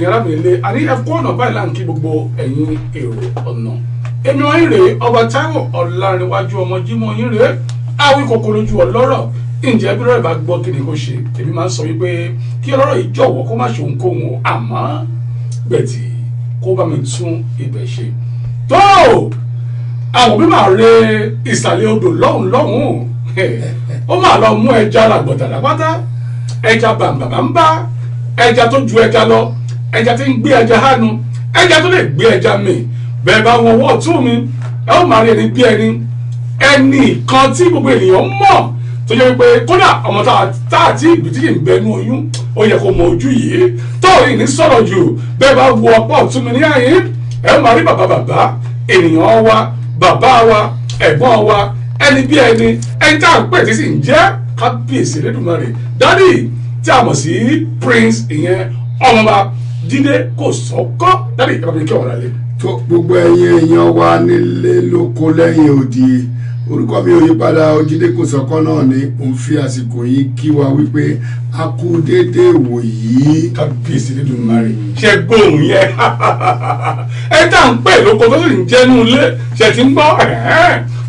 ẹ̀yin arábìnrin ilé àní ẹ̀kọ́ ọ̀nà báyìí là ń kí gbogbo ẹ̀yin èrò ọ̀nà èmi wọn rèé ọba Táíwò Ọlárẹ̀wájú ọmọ Jímọ̀ yín rèé àwí kòkòrò ju ọlọ́rọ̀ ǹjẹ́ bí lọ́rọ̀ bá gbọ́ kí ni kò ṣe èmi máa ń sọ wípé kí ọlọ́rọ̀ yìí jọ̀wọ́ kó má ṣe ohunkóhun àmọ́ gbẹ̀tì kó bá mi tún ibẹ̀ ṣe tó àwọn bí máa rẹ ìsàlẹ̀ odò lọ́hùn ó máa lọ mú ẹja làgbọ̀dàdàpátá ẹja bàǹbàǹbà ẹja tó ju ẹja lọ ẹja tí ń gbé ẹja hánu ẹja tó lè gbé ẹja mi bẹ́ẹ̀ bá wọn wọ́ tún mi ẹ ó máa rí ẹni bí ẹni kan tí gbogbo ènìyàn mọ̀ tó yẹ pé kódà ọmọ tá àti ìbítí yìí ń bẹnu oyún ó yẹ kó mọ ojú yìí tó ìní sọ̀rọ̀ jù bẹ́ẹ̀ bá wo ọ̀pọ̀ ọ̀tún mi ní àyè ẹ ó máa rí bàbá ènìyàn wa bàbá wa ẹ̀gbọ́n wa ẹni bí ẹni tá à ń pè tí sì ń jẹ́ kábíyèsí Elédùmarè dádì tí a mọ̀ sí Prince ìyẹn ọmọọba Jídé Kòsọ́kọ́ dádì ẹ bá mi kí ọ̀rọ̀ rẹ. tó gbogbo ẹ̀yin èèyàn wa nílé lóko lẹ́yìn odi orúkọ mi ò yí padà Jídé Kòsọ́kọ́ náà ni òun fi àsìkò yìí kí wa wípé a kú déédé wò yìí. kábíyèsí Elédùmarè ṣe gbóhùn yẹn ẹ tá à ń pè lóko tó sì ń jẹ́nu ilé ṣe ti ń gbọ́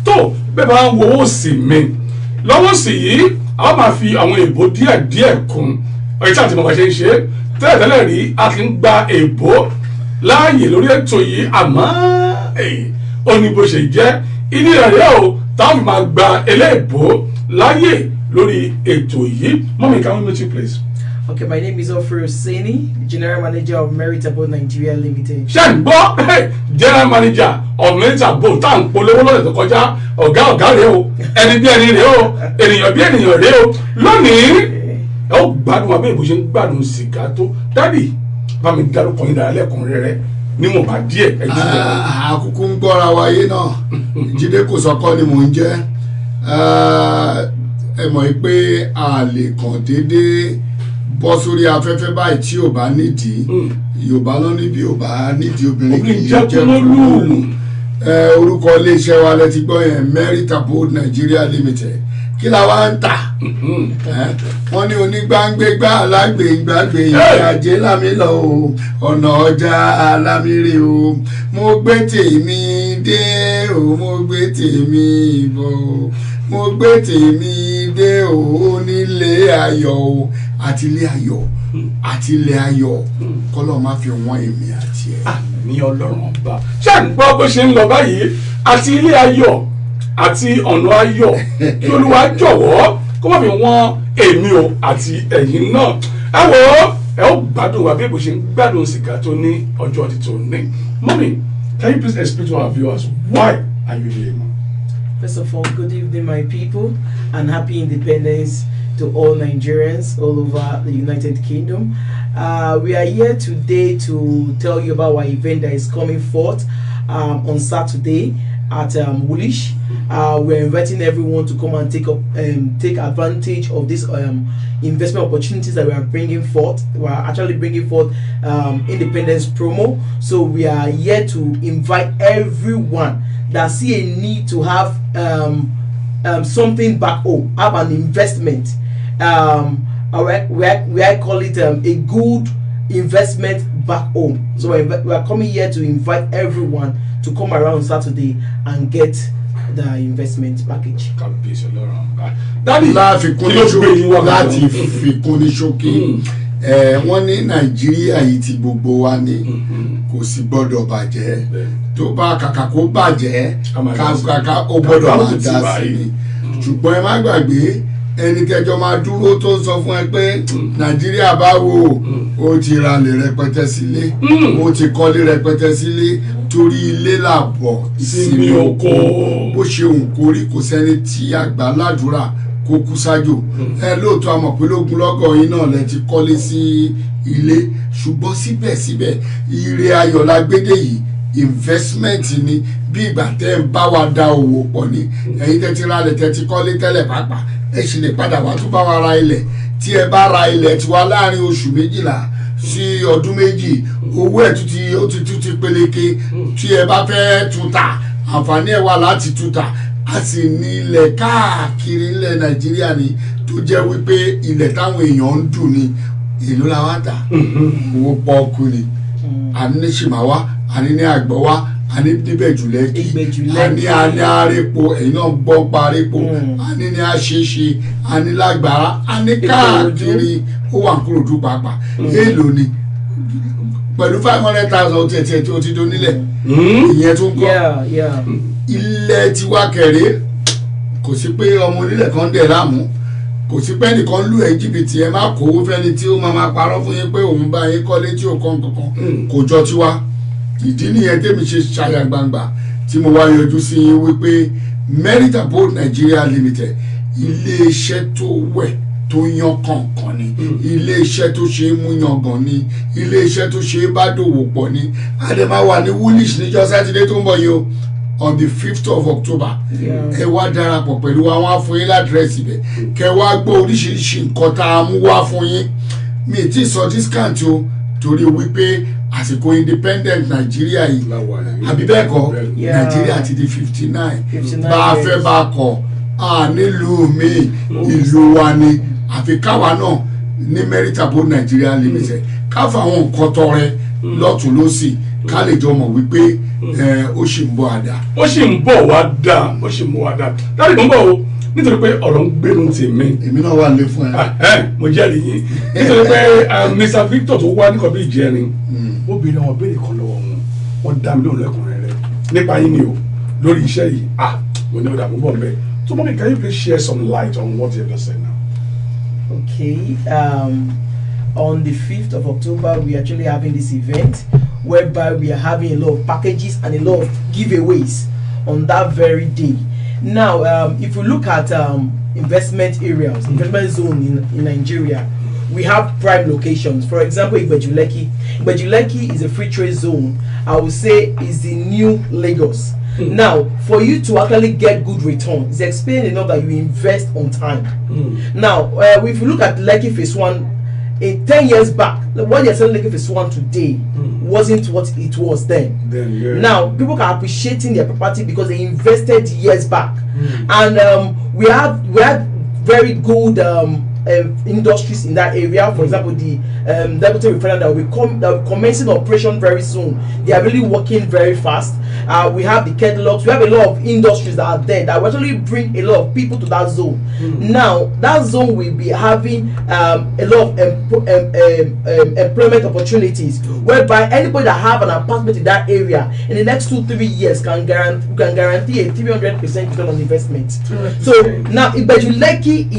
tó bẹ́ẹ̀ bá ń wo owó sí mi lọ́wọ́ sí yìí a máa fi àwọn èèbó díẹ̀ kún ọ̀yẹ́ tí àti bàbá ṣe ń ṣe tẹ́lẹ̀tẹ́lẹ̀ rí a ti ń gba èèbó láàyè lórí ètò yìí àmọ́ ó ní bó ṣe jẹ́ ilé rẹ̀ o táwọn fi máa gba eléèbó láàyè lórí ètò yìí mọ́mí can we meet you please. Okay, my name is Offer Oseni, General Manager of Meritable Nigeria Limited. ṣé ń gbọ́ General Manager of Meritable tá à ń polówó lọ́dẹ̀ tó kọjá ọ̀gá rèé o ẹni bí ẹni rèé o ènìyàn bí ènìyàn rèé o lónìí ẹ ó gbádùn wa bí èbó ṣe ń gbádùn sìgá tó dádì bá mi dárúkọ yín dára lẹ́kùnrẹ́rẹ́ níwọ̀nba díẹ̀ ẹjú rẹ̀. àkókò ń gbọ́ra wáyé náà Jídé Kòsọ́kọ́ ni mò ń jẹ́ ẹ mọ̀ pé a lè kàn déédéé bọ́ sórí afẹ́fẹ́ báyìí tí ò bá nídìí Yorùbá lọ ní bí ò bá nídìí obìnrin kì í jẹ́ kúlúùlù orúkọ iléeṣẹ́ wa lẹ ti gbọ́ yẹn Meritable Nigeria Limited kí la wá ń tà wọ́n ní onígbàngbégbà alágbègbàgbè ìrìnàjò lámìlọ o ọ̀nà ọjà alámìrè o mo gbé tèmi dé o mo gbé tèmi bọ̀ o mo gbé tèmi dé o nílé ayọ̀ o àti ilé ayọ̀ àti ilé ayọ̀ kọ́lọ́ máa fi wọ́n èmi àti ẹ̀. àmì Ọlọ́run ọba ṣé ń gbọ́ bó ṣe ń lọ báyìí àti ilé ayọ̀ àti ọ̀nà ayọ̀ kí Olúwa jọ̀wọ́ kó má fi wọ́n èmi o àti ẹ̀yin náà ẹ wò ó ẹ ó gbádùn wa bí èbó ṣe ń gbádùn sìgá tó ní ọjọ́ ti tó ní. Mommy, can you please explain to our viewers why are you here? First of all, good evening, my people, and happy independence to all Nigerians all over the United Kingdom. We are here today to tell you about our event that is coming forth on Saturday at Woolwich. We're inviting everyone to come and take advantage of this investment opportunities that we are bringing forth. We are actually bringing forth independence promo. So we are here to invite everyone that see a need to have something back home, have an investment. We call it a good investment back home. So we are coming here to invite everyone to come around Saturday and get the investment package. láti fikún ní ṣókí wọ́n ní Nàìjíríà yìí ti gbogbo wa ní kò sì gbọ́dọ̀ bàjẹ́ tó bá kàkà kó bàjẹ́ kàkà ó gbọ́dọ̀ máa dá sí ni ṣùgbọ́n ẹ má gbàgbé ẹni kẹjọ máa dúró tó ń sọ fún ẹ pé Nàìjíríà báwo ó ti ra lè rẹpẹtẹ sílé ó ti kọ́lé rẹpẹtẹ sílé torí ilé làbọ̀ ìsinmi oko bó ṣe òun kórí kò sẹ́ni tí àgbà ládùúrà kó kú sájò lóòótọ́ àmọ̀ pé lógún lọ́gọ̀ yín náà lẹ ti kọ́lé sí ilé ṣùgbọ́n síbẹ̀síbẹ̀ ire ayọ̀ lágbédè yìí investment ni bí ìgbà tẹ́ ń bá wa da owó pọ̀ ni ẹ̀yin tẹ́ ti ra ilẹ̀ tẹ́ ti kọ́lé tẹ́lẹ̀ pàápàá ẹ sì lè padà wá tó bá wa ra ilẹ̀ tí ẹ bá ra ilẹ̀ tiwa láàrin oṣù 12 sí ọdún 2 owó ẹ̀ tún ti peléke tí ẹ bá fẹ́ tún ta àǹfààní ẹ̀ wà láti tún ta a sì ní ilẹ̀ káàkiri ilẹ̀ Nàìjíríà ni tó jẹ́ wípé ilẹ̀ táwọn èèyàn ń dùn ni èlò la wá tà owó pọ́ọ́kú ni àní ní ṣìmáwá àní ní àgbọ̀wá àní níbẹ̀ jùlẹ́kì àní àrépo ẹ̀yin náà gbọ́ pa àrépo àní ní àṣeṣe àní lágbára àní káàkiri ó wà kúrò dùn pàápàá èlò ni pẹ̀lú 500,000 tẹ̀tẹ̀ tó ti do nílẹ̀ ìyẹn tó ń kọ́ ilẹ̀ tiwa kẹ̀rẹ́ kò sí pé ọmọ onílẹ̀ kan dẹ̀ láàmú kò sí pé ẹnìkan lù ẹ́ jìbìtì ẹ má kówó fẹ́ni tí ó máa parọ́ fún yín pé òun bá yín kọ́lé tí ò kàn kankan kò jọ tiwa ìdí nìyẹn tèmi ṣe ṣàyà gbangba tí mo wá yọjú sí yín wípé Merit Abode Nigeria Limited ilé-iṣẹ́ tó wẹ̀ tó yan kọ̀ọ̀kan ni ilé-iṣẹ́ tó ṣe é mú yangàn ni ilé-iṣẹ́ tó ṣe é bá dòwò pọ̀ ni ademawa ní Woolwich níjọ́ sátidé tó ń bọ̀ yìí o on the 5th of October ẹ wá darapọ̀ pẹ̀lú wa wọ́n á fún yín ládírẹ́sì bẹ̀ kẹ wá gbọ́ oríṣiríṣi nǹkan tá a mú wá fún yín mi ì tí ì sọ discount o torí wípé àsìkò independent Nàìjíríà yìí àbí bẹ́ẹ̀ kọ́ Nàìjíríà ti di 59 bá a fẹ́ bá a kọ̀ nílùú mi ìlú wa ni àfi káwa náà ní Merit Abode Nigeria Limited káfa àwọn nǹkan tọrẹ lọ́tún lọ́sì ká lè jọ mọ̀ wípé ó sì ń bọ̀ àdá. ó sì ń bọ̀ wá dà ó sì ń bọ̀ wá dà láti tó ń bọ̀ o nítorí pé ọ̀rọ̀ ń gbénu tèmi. èmi náà wà lé fún ẹ. mo jẹ́rìí yín nítorí pé Mr. Victor tó wá nípa bí ìjẹrin ó béèrè àwọn béèrè kan lọ́wọ́ wọn dá mi lóhùn lẹ́kùnrin rẹ̀ nípa yín ni o lórí iṣẹ́ yìí mo ní ọ̀dà púpọ̀ mbẹ́ so mommy can you please share some light on what you have just said now. Okay, on the 5th of October, we're actually having this event whereby we are having a lot of packages and a lot of giveaways on that very day. Now, if we look at investment areas, investment zone in Nigeria, we have prime locations. For example, Igbejuleki. Igbejuleki is a free trade zone. I would say is the new Lagos. Now, for you to actually get good return, it's explained enough that you invest on time. Now, if you look at Lekki Phase 1, 10 years back, what you're selling Lekki Phase 1 today wasn't what it was then. Now, people are appreciating their property because they invested years back. And we have very good industries in that area. For example, the deputy refinery that will be commencing operation very soon. They are really working very fast. We have the Kedlogs. We have a lot of industries that are there that will actually bring a lot of people to that zone. Now, that zone will be having a lot of employment opportunities, whereby anybody that have an apartment in that area in the next 2-3 years can guarantee a 300% return on investment. So now, Igbejuleki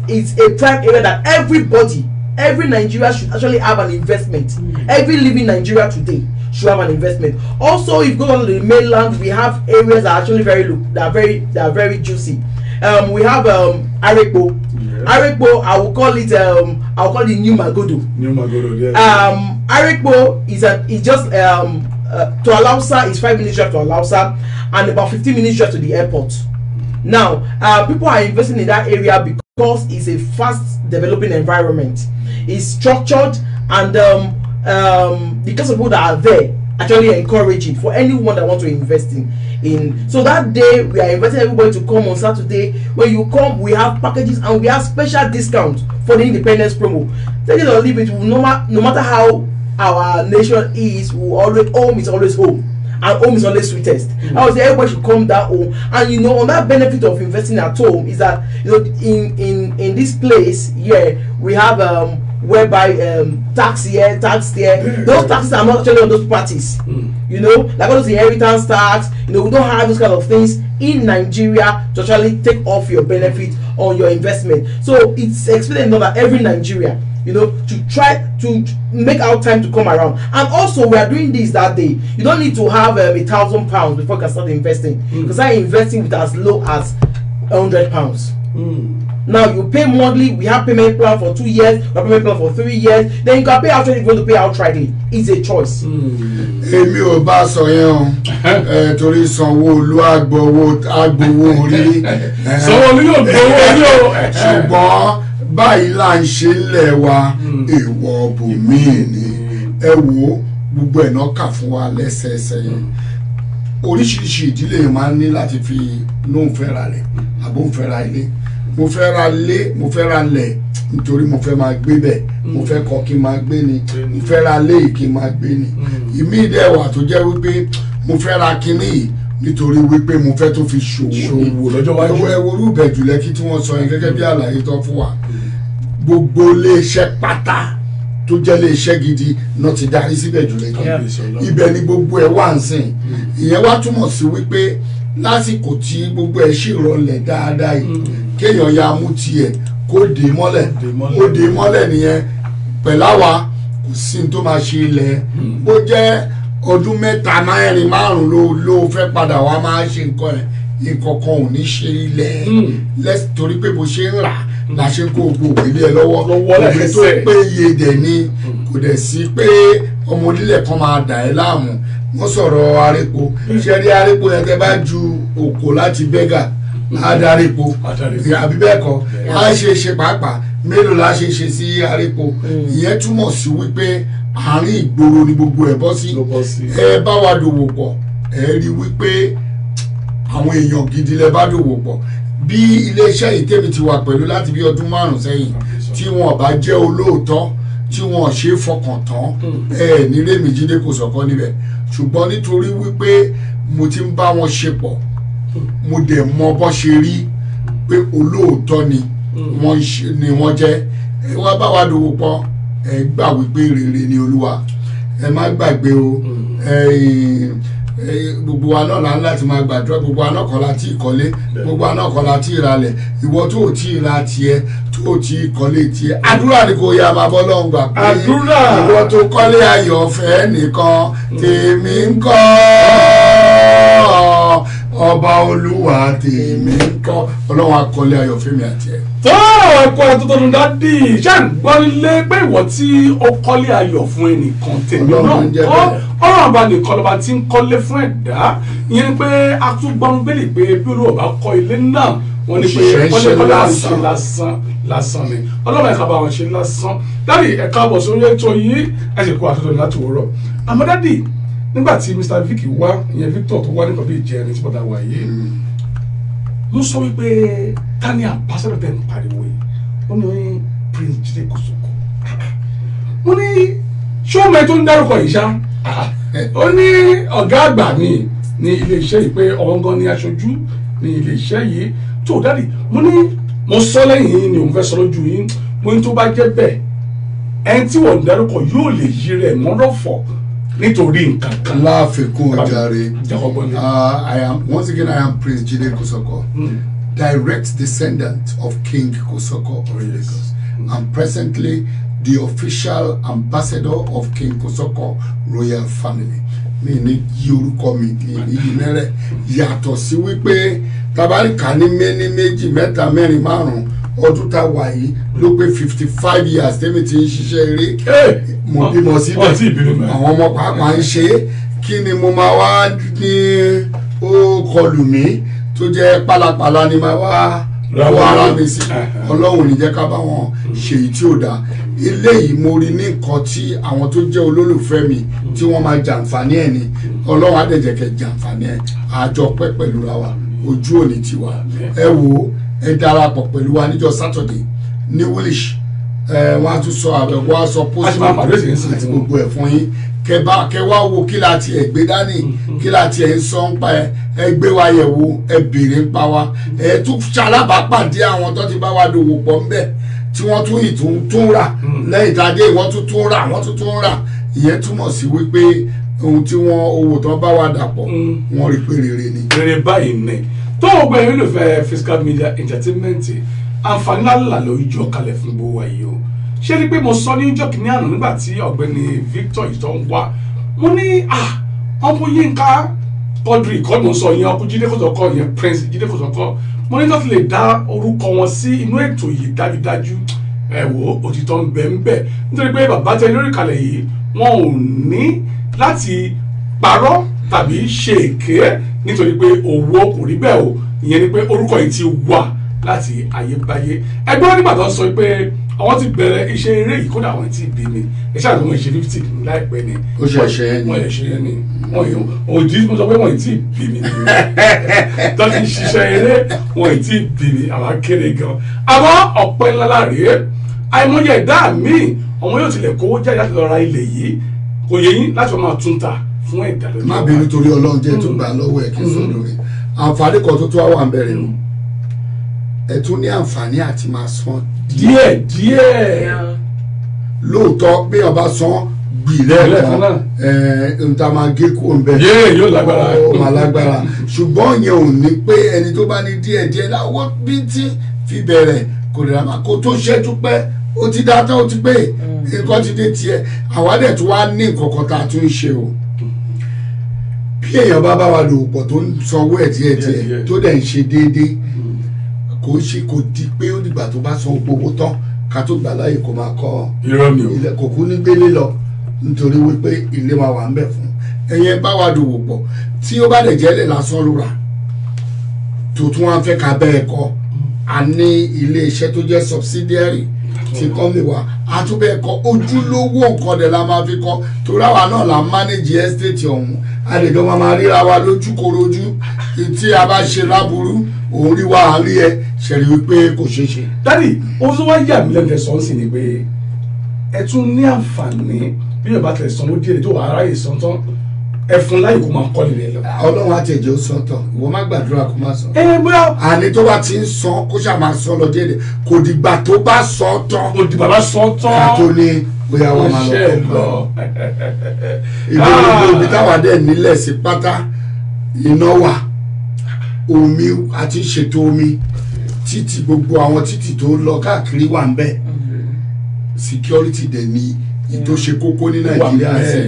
is a prime area that every Nigeria should actually have an investment. Every living Nigeria today should have an investment. Also, if you go on to the mainland, we have areas that are actually very juicy. We have Arepo. Arepo, I will call it New Magodo. New Magodo, yeah. Arepo is just to Alausa is 5 minutes drive to Alausa and about 15 minutes drive to the airport. Now, people are investing in that area because it's a fast developing environment. It's structured, and the class of people that are there actually encouraging for anyone that wants to invest in. So that day we are inviting everybody to come on Saturday. When you come, we have packages and we have special discounts for the independence promo. Take it or leave it, no matter how our nation is, home is always home. And home is always sweetest. I would say everybody should come down home. And on that benefit of investing at home is that in this place here we have whereby tax here, tax there. Those taxes are not actually on those parties. Like all those inheritance tax. We don't have those kind of things in Nigeria to actually take off your benefit on your investment. So it's explained that every Nigeria, to try to make our time to come around. And also, we are doing this that day. You don't need to have £1,000 before you can start investing. Because I'm investing with as low as £100. Now you pay monthly. We have payment plan for 2 years. We have payment plan for 3 years. Then you can pay outright if you want to pay outrightly. It's a choice. Èmi ò bá sọ yẹn o torí Sanwó-Olú agbowó orí. Sanwó-Olú yóò gbowó orí o. Ṣùgbọ́n báyìí là ń ṣe lẹ̀ wa èèwọ̀ bòmíì ni ẹ wo gbogbo ẹ̀ náà kà fún wa lẹ́sẹẹsẹ yẹn oríṣiríṣi ìdílé máa ń ní láti fi nóun fẹ́ra rẹ̀ àbó ń fẹ́ra ilé mo fẹ́ ra lé mo fẹ́ ra lẹ̀ nítorí mo fẹ́ máa gbé bẹ̀ mo fẹ́ kọ́ kí n máa gbé ni mo fẹ́ ra lé kí n máa gbé ni ìmí ìdẹ́wà tó jẹ́ wípé mo fẹ́ ra kinní yìí nítorí wípé mo fẹ́ tó fi ṣòwò lọ́jọ́ wájú. ẹwọ́rú bẹ̀jù lẹ́kí tí wọ́n sọ yẹn gẹ́gẹ́ bí àlàyé tó fún wa gbogbo iléeṣẹ́ pátá tó jẹ́ iléeṣẹ́ gidi náà ti darí síbẹ̀ jù lẹ́kí ibẹ̀ ni gbogbo ẹ̀ wà ń sìn ìyẹn wá túmọ̀ sí wípé lásìkò tí gbogbo ẹ̀ ṣì rọlẹ̀ dáadáa yìí kéèyàn ya mú tiẹ̀ kó dé mọ́lẹ̀ ó dé mọ́lẹ̀ nìyẹn pẹ̀láwa kò sí ní tó máa ṣe ilẹ̀ bó jẹ́ ọdún mẹ́ta mẹ́rin márùn ló fẹ́ padà wá máa ṣe nǹkan ẹ̀ nǹkan kan ò ní ṣe ilẹ̀ torí pé bó ṣe ń rà la ṣe ń kó gbogbo ilé ẹ lọ́wọ́ òwe tó péye dẹ̀ ni kò dẹ̀ sí pé ọmọ onílẹ̀ kan máa dà ẹ́ láàmú wọ́n sọ̀rọ̀ arépo ṣe rí arépo yẹn tẹ́ bá ju òkò láti bẹ́gà adarípo àbí bẹ́ẹ̀ kọ́ a ṣe pàápàá mélòó la ṣe sí arépo ìyẹn túmọ̀ sí wípé àárín ìgboro ni gbogbo ẹ̀ bọ́ sí ẹ bá wa dòwò pọ̀ ẹ rí wípé àwọn èèyàn gidi lẹ bá dòwò pọ̀ bí iléeṣẹ́ ìtẹ́mi ti wà pẹ̀lú láti bí ọdún 5 sẹ́yìn tí wọn bá jẹ́ olóòótọ́ tí wọn ṣe fọkàn tán ẹ ní Rẹ̀mí Jídé Kòsọ́kọ́ níbẹ̀ ṣùgbọ́n nítorí wípé mo ti ń bá wọn ṣe pọ̀ mo dẹ̀ mọ bọ́ ṣe rí pé olóòótọ́ ni wọ́n jẹ́ ẹ wá bá wa dòwò pọ̀ ẹ gbà wípé rere ni Olúwa ẹ má gbàgbé o gbogbo wa náà la ń láti máa gbàdúrà gbogbo wa náà kọ́ la ti kọ́lé gbogbo wa náà kọ́ la ti ralẹ̀ ìwọ tó o ti ra tiẹ̀ tó o ti kọ́lé tiẹ̀ àdúrà ni kò yá máa bọ́ lọ́hùn gbà pé ìwọ tó kọ́lé ayọ̀fẹ́ nìkan tèmi ń kọ́ ọba Olúwa tèmi ń kọ́ Ọlọ́run akọ́lé ayọ̀fẹ́ mi àti ẹ̀. tó ẹ̀kọ́ ẹ̀ tuntun ní dádì ṣáà ń gbọ́ nílé pé ìwọ tí ó kọ́lé ayọ̀ fún ẹnìkan tèmi náà ọ̀rọ̀ àbá nìkan lọ́ba tí ń kọ́lé fún ẹ̀dá ìyẹn ni pé atúgbọ́n gbélé pé bí Olúwa bá kọ́ ilé náà wọ́n ní pé kọ́lé lásán ni ọlọ́run ẹ̀ka bá wọn ṣe lásán dádì ẹ̀ka bọ̀ sórí ètò yìí ẹ̀sìn kó àtúntò láti wọ́rọ̀ àmọ́ dádì nígbà tí Mr. Vic wá ìyẹn Victor tó wá nípa bí ìjẹrin tí bọ́dà wà yìí ló sọ wípé tani ambassador bẹ́ẹ̀ ń pariwo yìí ó ní Prince Jídé Kòsọ́kọ́ ó ní ṣé ọmọ ẹ tó ń dárúkọ yìí ṣá ó ní ọ̀gá àgbà ní iléeṣẹ́ yìí pé ọ̀gán ní aṣojú ní iléeṣẹ́ yìí tó dáàdì mo sọ lẹ́yìn ni òun fẹ́ sọ lójú yín mo ní tó bá jẹ́ bẹ́ẹ̀ ẹni tí wọ́n dárúkọ yóò lè yí rẹ̀ mọ́lọ́fọ̀ nítorí nǹkan kan. láàfikún ọjàre once again I am Prince Jídé Kòsọ́kọ́ direct descendant of King Kòsọ́kọ́ of Lagos and presently the official ambassador of King Kòsọ́kọ́ royal family. Mi ní yí orúkọ mi ní ìmẹ́rẹ̀ yàtọ̀ sí wípé tabarika ní méní méjì mẹ́ta mẹ́rin márùn-ún ọdún tá a wà yìí ló pé 55 years tẹ́mi ti ń ṣiṣẹ́ eré mo bímọ síbẹ̀ àwọn ọmọ pàápàá ń ṣe kí ni mo máa wá ní ó kọlù mí tó jẹ́ pálapàla ni máa wá lọ́wọ́ ara mi sí Ọlọ́run ní jẹ́ ká bá wọn ṣe èyí tí ò dáa eléyìí mo rí ní nǹkan tí àwọn tó jẹ́ olólùfẹ́ mi tí wọ́n máa jàǹfààní ẹ̀ ni Ọlọ́run á dẹ̀ jẹ́ kẹ́ jàǹfààní ẹ̀ àjọ pẹ́ pẹ̀lú ra wa ojú òní tiwa ẹ wo ẹ darapọ̀ pẹ̀lú wa níjọ́ Saturday ní Woolwich wọ́n á tún sọ àbẹ̀wò aṣọ pósí àti gbogbo ẹ̀ fún yín kẹ wá wo kí la tiẹ̀ gbé dání kí la tiẹ̀ ń sọ ń pa ẹ gbé wa yẹ̀ wo ẹ béèrè ń pa wa ẹ tún ṣalábàápàdé àwọn tó ti bá wa dòwò pọ̀ ń bẹ̀ tí wọ́n tún rà lẹ́yìn tàdé wọ́n tún rà ìyẹn túmọ̀ sí wípé ohun tí owó tán bá wa dàpọ̀ wọ́n rí pé rere ni. rere báyìí ni tó o gbẹ̀yìn ló fẹ́ Physical Media Entertainment àǹfààní lálẹ́ ló yọ kalẹ̀ fún gbogbo wa yìí o ṣé ni pé mo sọ ní ìjọ kìíní àná nígbà tí ọ̀gbẹ́ni Victor yìí tó ń wá mo ní ọmọ Yínká Quadri kọ́ mo sọ yẹn ọkùnrin Jídé Kòsọ́kọ́ yẹn Prince Jídé Kòsọ́kọ́ mo ní láti lè dá orúkọ wọn sí inú ètò yìí dájúdájú ẹ wo òtítọ́ ń bẹ nítorí pé bàbá tẹ lórí kalẹ̀ yìí wọn ò ní láti parọ́ tàbí ṣe èké nítorí pé owó kò rí bẹ́ẹ̀ o ìyẹn ni pé orúkọ yìí ti wà láti ayébáyé ẹgbẹ́ wọn nígbà tó ń sọ pé àwọn ti bẹ̀rẹ̀ iṣẹ́ eré yìí kódà àwọn ti bí mi iṣẹ́ àti wọn ṣe 50 láìpẹ́ ni ó ṣẹ̀ṣẹ̀ yẹn ni wọ́n ṣe yẹn ni wọ́n yìí òdì mo sọ pé wọ́n ti bí mi tó ti ṣiṣẹ́ eré wọ́n ti bí mi àwọn kéré gan àmọ́ ọ̀pẹ́ ńlá láàrè àìmọye ẹ̀dá míì ọmọ yóò tilẹ̀ kówó jáde láti lọ ra ilẹ̀ yìí kò yẹ yín láti máa tún ta fún ẹ̀dá lójú. má bínú torí ọlọ́run jẹ́ tó gbà lọ́wọ́ ẹ̀ kí n sọ lórí àǹfààní kan tó tó wà ń bẹ̀rẹ̀ mu ẹ tún ní àǹfààní àti máa san díẹ̀ díẹ̀ lóòótọ́ bí ọba san gbìlẹ̀ kan nta máa gé kó ń bẹ yóò lágbára ó máa lágbára ṣùgbọ́n yẹn ò ní pé ẹni tó bá ní díẹ̀ díẹ̀ láwọ́ bí tí fi bẹ̀rẹ̀ kò lè ra máa kó tó ṣẹ́jú pẹ́ ó ti dá tán ó ti pé nǹkan ti dé tiẹ̀ àwa dẹ̀ tún wá ní nǹkan kan tá a tún ń ṣe o bí èèyàn bá wa lò pọ̀ tó ń sanwó ẹ̀ díẹ̀ tó dẹ̀ ń ṣe déédéé kò di pé ó dìgbà tó bá san gbogbo tán ká tó gbà láàyè kó máa kọ́ ilẹ̀ kò kú ní gbélé lọ nítorí wípé ilé wa wà ń bẹ̀ fún ẹ̀yẹn bá wa dòwò pọ̀ tí ó bá dẹ̀ jẹ́lẹ̀ lásán ló rà tó tún wá fẹ́ ká bẹ́ẹ̀ kọ́ a ní ilé iṣẹ́ tó jẹ́ subsidiary ti kọ́mi wa a tún bẹ́ẹ̀ kọ́ ojúlówó nǹkan dẹ̀ la máa fi kọ́ torí àwa náà la manage estate ọ̀hún àdèjọ́ máa ríra wa lójúkorojú tí a bá ṣe láburú òun rí wa àárí ẹ ṣẹ̀rí wípé kò ṣeé ṣe. dádì ohun tó wá yà mí lẹ́nu tẹ̀sán sí ni pé ẹ tún ní àǹfààní bí yóò bá tẹ̀ sanwó díẹ̀ tó wà aráyè san tán ẹ fún láyè kó máa kọ́ nílẹ̀ lọ. ọlọ́run àtẹ̀jẹ́ ó san tán ìwọ má gbàdúrà kó má san. bóyá. àní tó bá ti ń san kó ṣáà máa san lọ déédéé kò dìgbà tó bá san tán. kò dìgbà bá san tán. ká tó ní bóyá wọn máa lọ ibi táwa dẹ̀ nílẹ̀ sí pátá iná wà omi àti ṣètò omi títì gbogbo àwọn títì tó lọ káàkiri wà ń bẹ̀ security dẹ̀ ni tó ṣe kókó ní nàìjíríà sí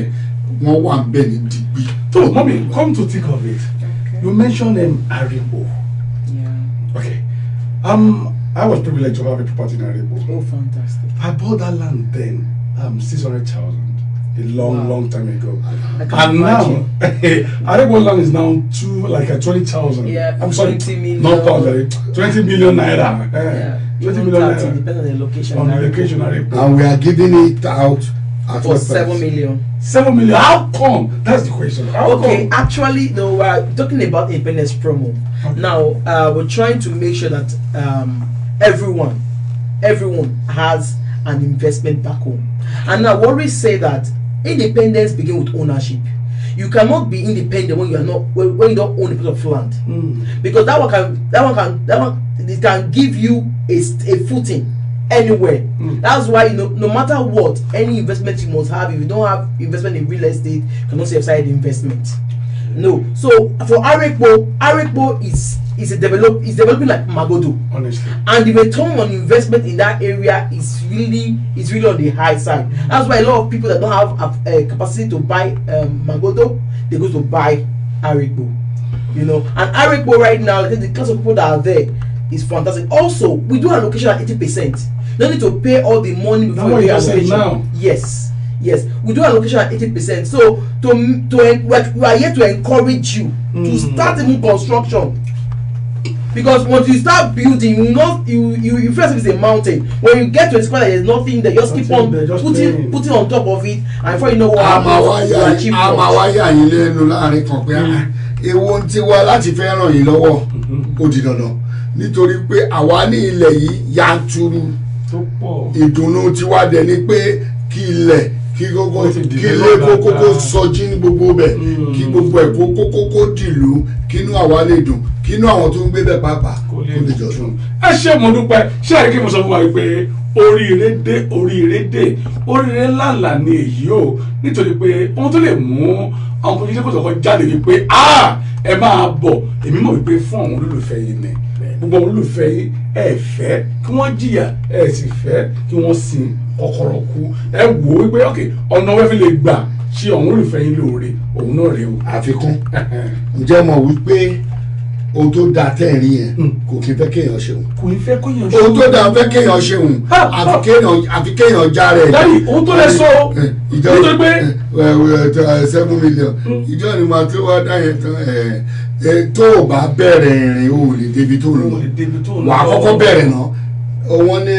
wọ́n wà ń bẹ̀ ní digbí. so mommy come to think of it you mentioned Aripo. Okay. I was privileged to have a property in Aripo. Oh, fantastic. I bought that land then 600,000 a long time ago. And now Aripo land is now 20,000. Yeah, I'm sorry, 20 million. not pounds, 20 million naira. 20 million naira. Depending on the location. On the location, Aripo. And we are giving it out at for 7 million. 7 million. How come? That's the question. How okay, come? actually, though, we're talking about independence promo. Okay. Now, we're trying to make sure that everyone has an investment back home. And now, what we say that independence begins with ownership. You cannot be independent when you are not when you don't own a piece of land, because that one can give you a footing anywhere. That's why no matter what, any investment you must have. If you don't have investment in real estate, you cannot say side investment. No. So for Aripo is developing like Magodo. Honestly. And the return on investment in that area is really on the high side. That's why a lot of people that don't have a capacity to buy Magodo, they go to buy Aripo. You know, and Aripo right now, the class of people that are there is fantastic. Also, we do allocation at 80%. You don't need to pay all the money before you pay allocation. Now. Yes, we do allocation at 80%. So we are here to encourage you to start even construction. Because once you start building, you first it's a mountain. When you get to a square, there's nothing there. Just keep on putting on top of it, and before you know what happens, you achieve more. Àmàwáyà yín lẹ́nu láàrin kan pé ewu ń tiwa láti fẹ́ ràn yín lọ́wọ́ ó di dandan nítorí pé àwa ní ilẹ̀ yìí yanturu ìdùnnú tiwa dẹ̀ ni pé kí ilẹ̀ kí ilé kókókó sọjí ní gbogbo bẹ̀ kí gbogbo ẹ̀ kókókó dìlú kínú àwa lè dùn kínú àwọn tó ń gbé bẹ̀ pàápàá kó lè jọ dùn. ẹ ṣé mo dúpẹ́ ṣé àríkí mo sọ fún wa wípé oríire ńláńlá ni èyí o nítorí pé ohun tó lè mú àwọn kò jíjẹ́ kó sọ̀kọ́ jáde wípé ẹ máa bọ̀ èmi mọ̀ wípé fún àwọn olólùfẹ́ yìí ni gbogbo àwọn olólùfẹ́ yìí ẹ fẹ́ kí wọ́n jìyà ẹ sì fẹ́ kí wọ́n sin kọ́kọ́rọ́ kú ẹ wò ó wípé ok ọ̀nà wẹ́fẹ́ lè gbà ṣe àwọn olólùfẹ́ yìí lóore òun náà rèé o. àfikún ǹjẹ́ mọ̀ wípé ohun tó da tẹ́ẹ̀rín yẹn kò kí n fẹ́ kéèyàn ṣeun. kò ní fẹ́ kéèyàn ṣeun. ohun tó da fẹ́ kéèyàn ṣeun àfi kéèyàn já rẹ̀. lẹ́yìn ohun tó lè sọ nítorí pé 7 million ìjọ ni màá tó wá dá yẹn tán tó o bá bẹ̀rẹ̀ ìrìn o lè débi tó lọ wà á kọ́kọ́ bẹ̀rẹ̀ náà wọ́n ní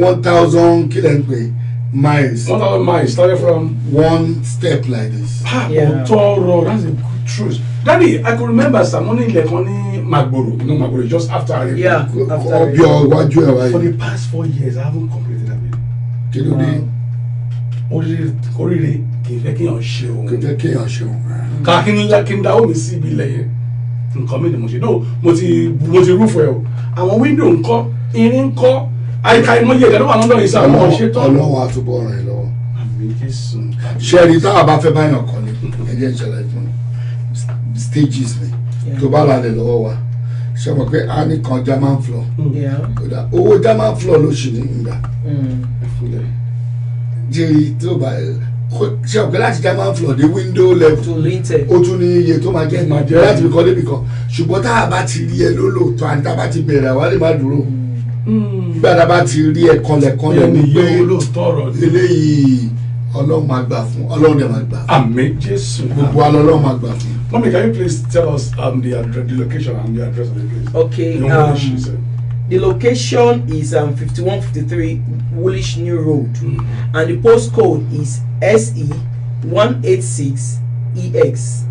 1,000 kílẹ̀ ń pè miles. 1,000 miles started from one step like this. Yeah. Otoro, that's a good truth. Daddy, I could remember someone in Lekoni Magboro, Magboro, just after I Yeah. Ọbí ọwájú ẹ̀ For wáyé. the past 4 years, I haven't completed that video. Kí ló dé? Oríire kì í fẹ́ kí èèyàn ṣe Kò òun. jẹ́ kéèyàn ṣe òun. Ká kí n dáwọ́ mi sí ibi ilẹ̀ yẹn. Nǹkan mi ni mo ṣe. No, mo ti rúfọ̀ ẹ̀ o. Àwọn wíńdò ńkọ́, irin ńkọ́, àìka ìmọ̀ye ẹ̀dá ló wà lọ́dọ̀ yìí sáà wọ́n ṣe tán. Ọlọ́run á túbọ̀ ràn ẹ́ lọ́wọ́. Àmì Jésù. Ṣẹ́ẹ̀rì táwa bá fẹ́ báyọ̀ kọ́ ni ẹ̀jẹ̀ ìṣẹ̀lẹ̀ fún stages ni tó bá lálẹ́ lọ́wọ́ wa ṣe mọ̀ pé a ní kan German floor owó German floor ló ṣì ní ìgbà jerry tó bá ṣe ọ̀pẹ́ láti German floor dé window level ó tún ní iye tó máa jẹ́ láti fi kọ́ débi kan ṣùgbọ́n tá a bá ti rí ẹ lólóòótọ́ àti tá a bá ti bẹ̀rẹ̀ àwa lè má dúró nígbà tá a bá ti rí ẹ kanlẹ̀kanlẹ̀ ní pé eléyìí Ọlọ́run máa gbà fún Ọlọ́run dẹ̀ máa gbà fún. Àmín Jésù. Gbogbo wa lọ́lọ́run máa gbà fún. Mommy, can you please tell us the location and the address of the place? Okay. The location is 5153 Woolwich New Road, and the postcode is SE 186 EX.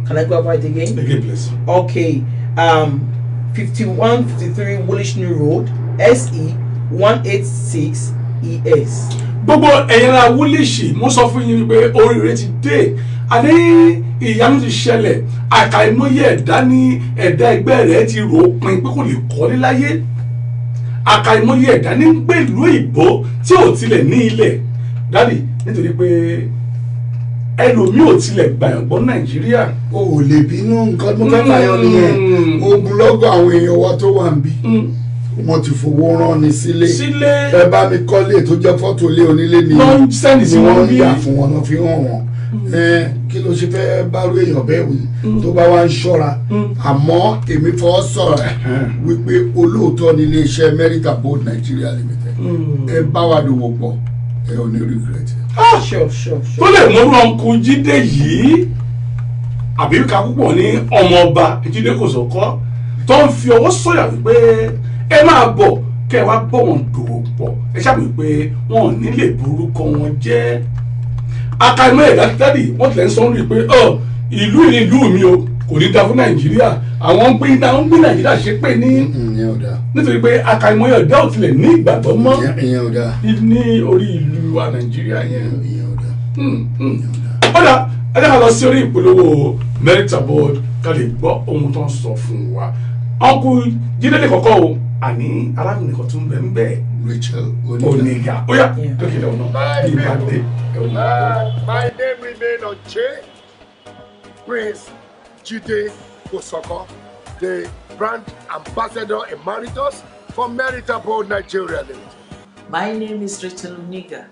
Can I go over it again? Again, please. Okay. 5153 Woolwich New Road, SE 186 EX. Gbogbo ẹ̀yin ará Woolwich, mo sọ fún yín pé oríire ti dé. Àní ìyanu ti ṣẹlẹ̀, àkàìmọye ẹ̀dá ní ẹ̀dá ẹgbẹ́ rẹ̀ ti rò ó pin pé kò lè kọ́lé láyé. Àkàìmọye ẹ̀dá ní ń gbé ìlú ìbò tí ò tilẹ̀ ní ilẹ̀. Dádì, nítorí pé ẹlòmíì ò tilẹ̀ gbàyàn gbọ́ Nàìjíríà. O ò lè bínú nǹkan tó fẹ́ fàyọ nìyẹn. Ogunlọ́gọ̀ àwọn èèyàn wa tó wà ń bí. Wọ́n ti fowó rán ni sílé. Ẹ bá mi kọ́lé tó jẹ́ fọ́tò ilé onílé ni wọ́n yà fún wọn náà fi hàn wọ́n. Kí ló ṣe fẹ́ bárò èèyàn bẹ́ẹ̀ wí tó bá wá ń ṣọ́ra. Àmọ́ èmi fọwọ́ sọ̀rọ̀ wípé olóòótọ́ ní iléeṣẹ́ Merita Bold Nigeria Limited. Ẹ bá wa dòwò pọ̀ ẹ ò ní regret. Sure. Tó lè mú ọkùn Jídé yìí àbí ká púpọ̀ ní ọmọọba Jídé Kòsọ́kọ́ tó ń fi ọwọ́ sọ̀yà wípé ẹ máa bọ̀ kẹ́ ẹ wá bọ̀ wọn dòwò pọ̀ ẹ ṣàmì pé wọn ò ní lè borúkọ wọn jẹ́. Àkàìmọ̀ ẹ̀dá tẹ́lẹ̀ wọ́n tilẹ̀ ń sọ wípé ìlú mi o kò ní da fún Nàìjíríà àwọn ń gbé Nàìjíríà ṣe pé ní nítorí pé àkàìmọ̀ ẹ̀dá ò tilẹ̀ ní ìgbàgbọ́ mọ́ ní orí ìlú wa Nàìjíríà yẹn. Ọ̀dà ẹ dáhà lọ sí orí ìpolówó Merita Bold ká lè gbọ́ ohun tó ń sọ fún wa. Ọkùnrin Jídé lè kọ́kọ́ o àní arábìnrin kan tún bẹ́ẹ̀ bẹ́ẹ̀. Rachel Oniga. Oh yeah. Okay, no. My name remains unchanged. Prince Jídé Kòsọ́kọ́, the brand ambassador emeritus for Merita Bold Nigeria Limited. My name is Rachel Oniga,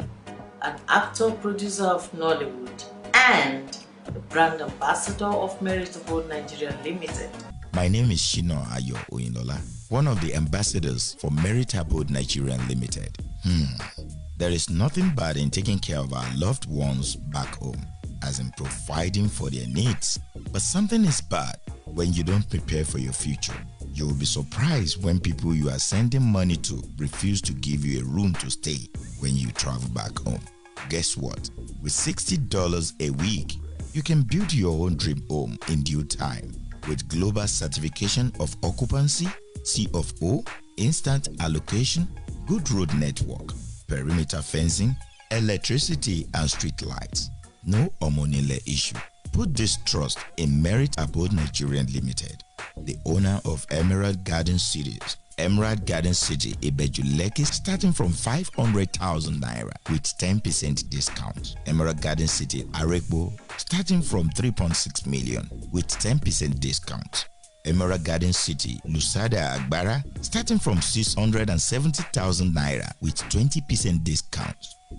an actor producer of Nollywood and the brand ambassador of Merita Bold Nigeria Limited. My name is Shino Ayo Oyinlola, one of the ambassadors for Merita Bold Nigeria Limited. There is nothing bad in taking care of our loved ones back home, as in providing for their needs. But something is bad when you don't prepare for your future. You will be surprised when people you are sending money to refuse to give you a room to stay when you travel back home. Guess what? With $60 a week, you can build your own dream home in due time. With global certification of occupancy, C of O, instant allocation, good road network, perimeter fencing, electricity and street lights. No Omonile issue. Put this trust in Merita Bold Nigeria Limited, the owner of Emerald Garden Cities. Emerald Garden City, Ibejuleki, starting from 500,000 naira with 10% discount. Emerald Garden City, Arekbo, starting from 3.6 million with 10% discount. Emerald Garden City, Lusada Agbara, starting from 670,000 naira with 20% discount.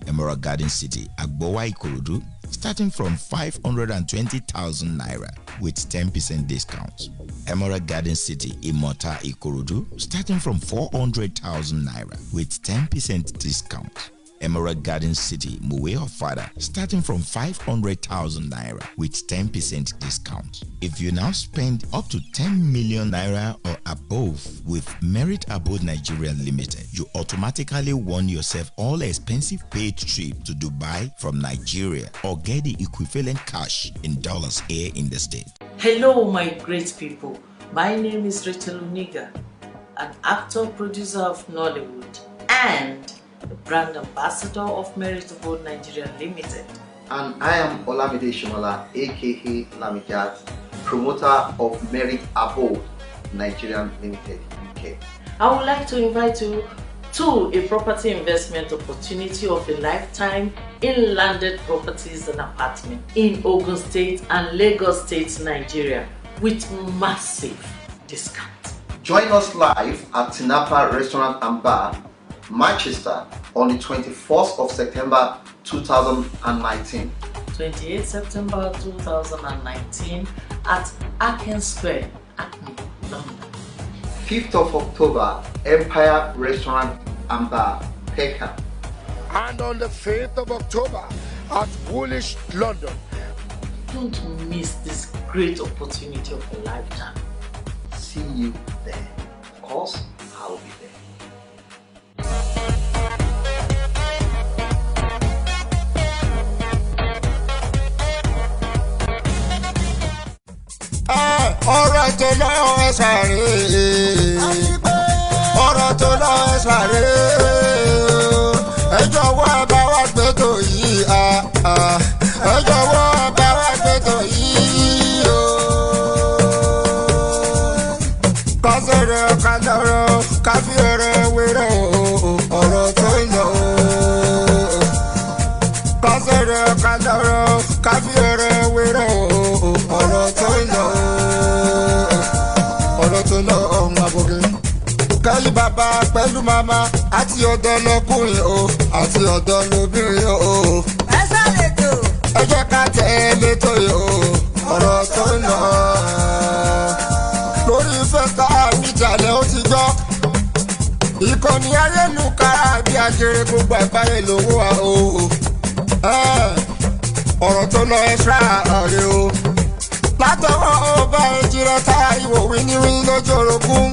Emerald Garden City, Agbowa Ikorodu, starting from 520,000 naira with 10% discount. Emerald Garden City, Imota Ikorodu, starting from 400,000 naira with 10% discount. Emerald Garden City, Mowe Ofada, starting from 500,000 naira with 10% discount. If you now spend up to 10 million naira or above with Merit Abode Nigeria Limited, you automatically won yourself all expensive paid trip to Dubai from Nigeria or get the equivalent cash in dollars here in the state. Hello, my great people. My name is Rachel Uniga, an actor, producer of Nollywood, and the brand ambassador of Merit Abode Nigeria Limited. And I am Olamide Shimola, aka Lamidat, promoter of Merit Abode Nigeria Limited UK. I would like to invite you to a property investment opportunity of a lifetime in landed properties and apartments in Ogun State and Lagos State, Nigeria, with massive discount. Join us live at Tinapa Restaurant and Bar, Manchester, on the 21st of September 2019. 28 September 2019 at Aken Square, Acme, London. 5th of October, Empire Restaurant and Bar, Peckham. And on the 5th of October at Woolwich, London. Don't miss this great opportunity of a lifetime. See you there. Of course, I'll be there. Ọ̀rọ̀ tó lọ ẹ sáré, ọ̀rọ̀ tó lọ ẹ sáré, ẹ jọ̀wọ́ ẹ bá wa gbé tó yìí, ẹ jọ̀wọ́ ẹ bá wa gbé tó yìí o. Kásẹ̀rẹ̀ kálọ̀rọ̀ káfíọ̀rẹ̀ wéré o, ọ̀rọ̀ tó lọ o. Kásẹ̀rẹ̀ kálọ̀rọ̀ káfíọ̀rẹ̀ wéré o, ọ̀rọ̀ tó lọ o. Ọ̀rọ̀ tó lọ ọ̀hún abọ́gẹ́. Kẹ́lí bàbá pẹ̀lú màmá àti ọ̀dọ́ lọkùnrin o àti ọ̀dọ́ lóbìnrin o. Ẹ sáré tó. Ẹ jẹ́ ká tẹ̀lé tó yẹ o. Ọ̀rọ̀ tó lọ. Lórí fẹ́ta àbíjàlẹ̀ ó ti gbọ́. Ìkànnì ayélujára bí ajere gbogbo àgbáyé lówó wa o. Ọ̀rọ̀ tó lọ ẹ ṣáà ọ̀rẹ́ o. Látọwọ́ ọba ìjìnlẹ̀ tá ìwò wíníwí lójú orogún.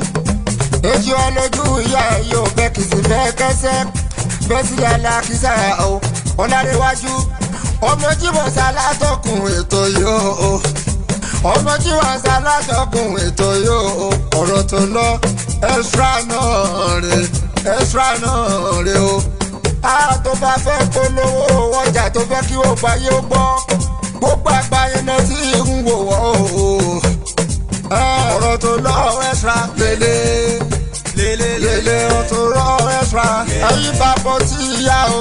Èjì ọlójú ìyá yóò bẹ́ kìsì bẹ́ẹ̀ kẹ́sẹ́. Bẹ́ẹ̀ sì yàrá kìsà o. Ọ̀làríwájú ọmọ jíwọ̀ sálátọ̀kùn ètò yóò. Ọmọ jíwọ̀ sálátọ̀kùn ètò yóò. Ọ̀rọ̀ tó lọ ẹ̀ṣá náà rè o. A tó bá fẹ́ polówó ọjà tó fẹ́ kí ó gbáyé ó gbọ́. Gbogbo àgbáyé náà tí ń wò wọ́ o. Ọ̀rọ̀ tó lọ ẹ̀ṣá lélẹ̀ ọ̀tún rọ ẹ̀ṣá. Ẹyin bá bọ́ tí ìyá o,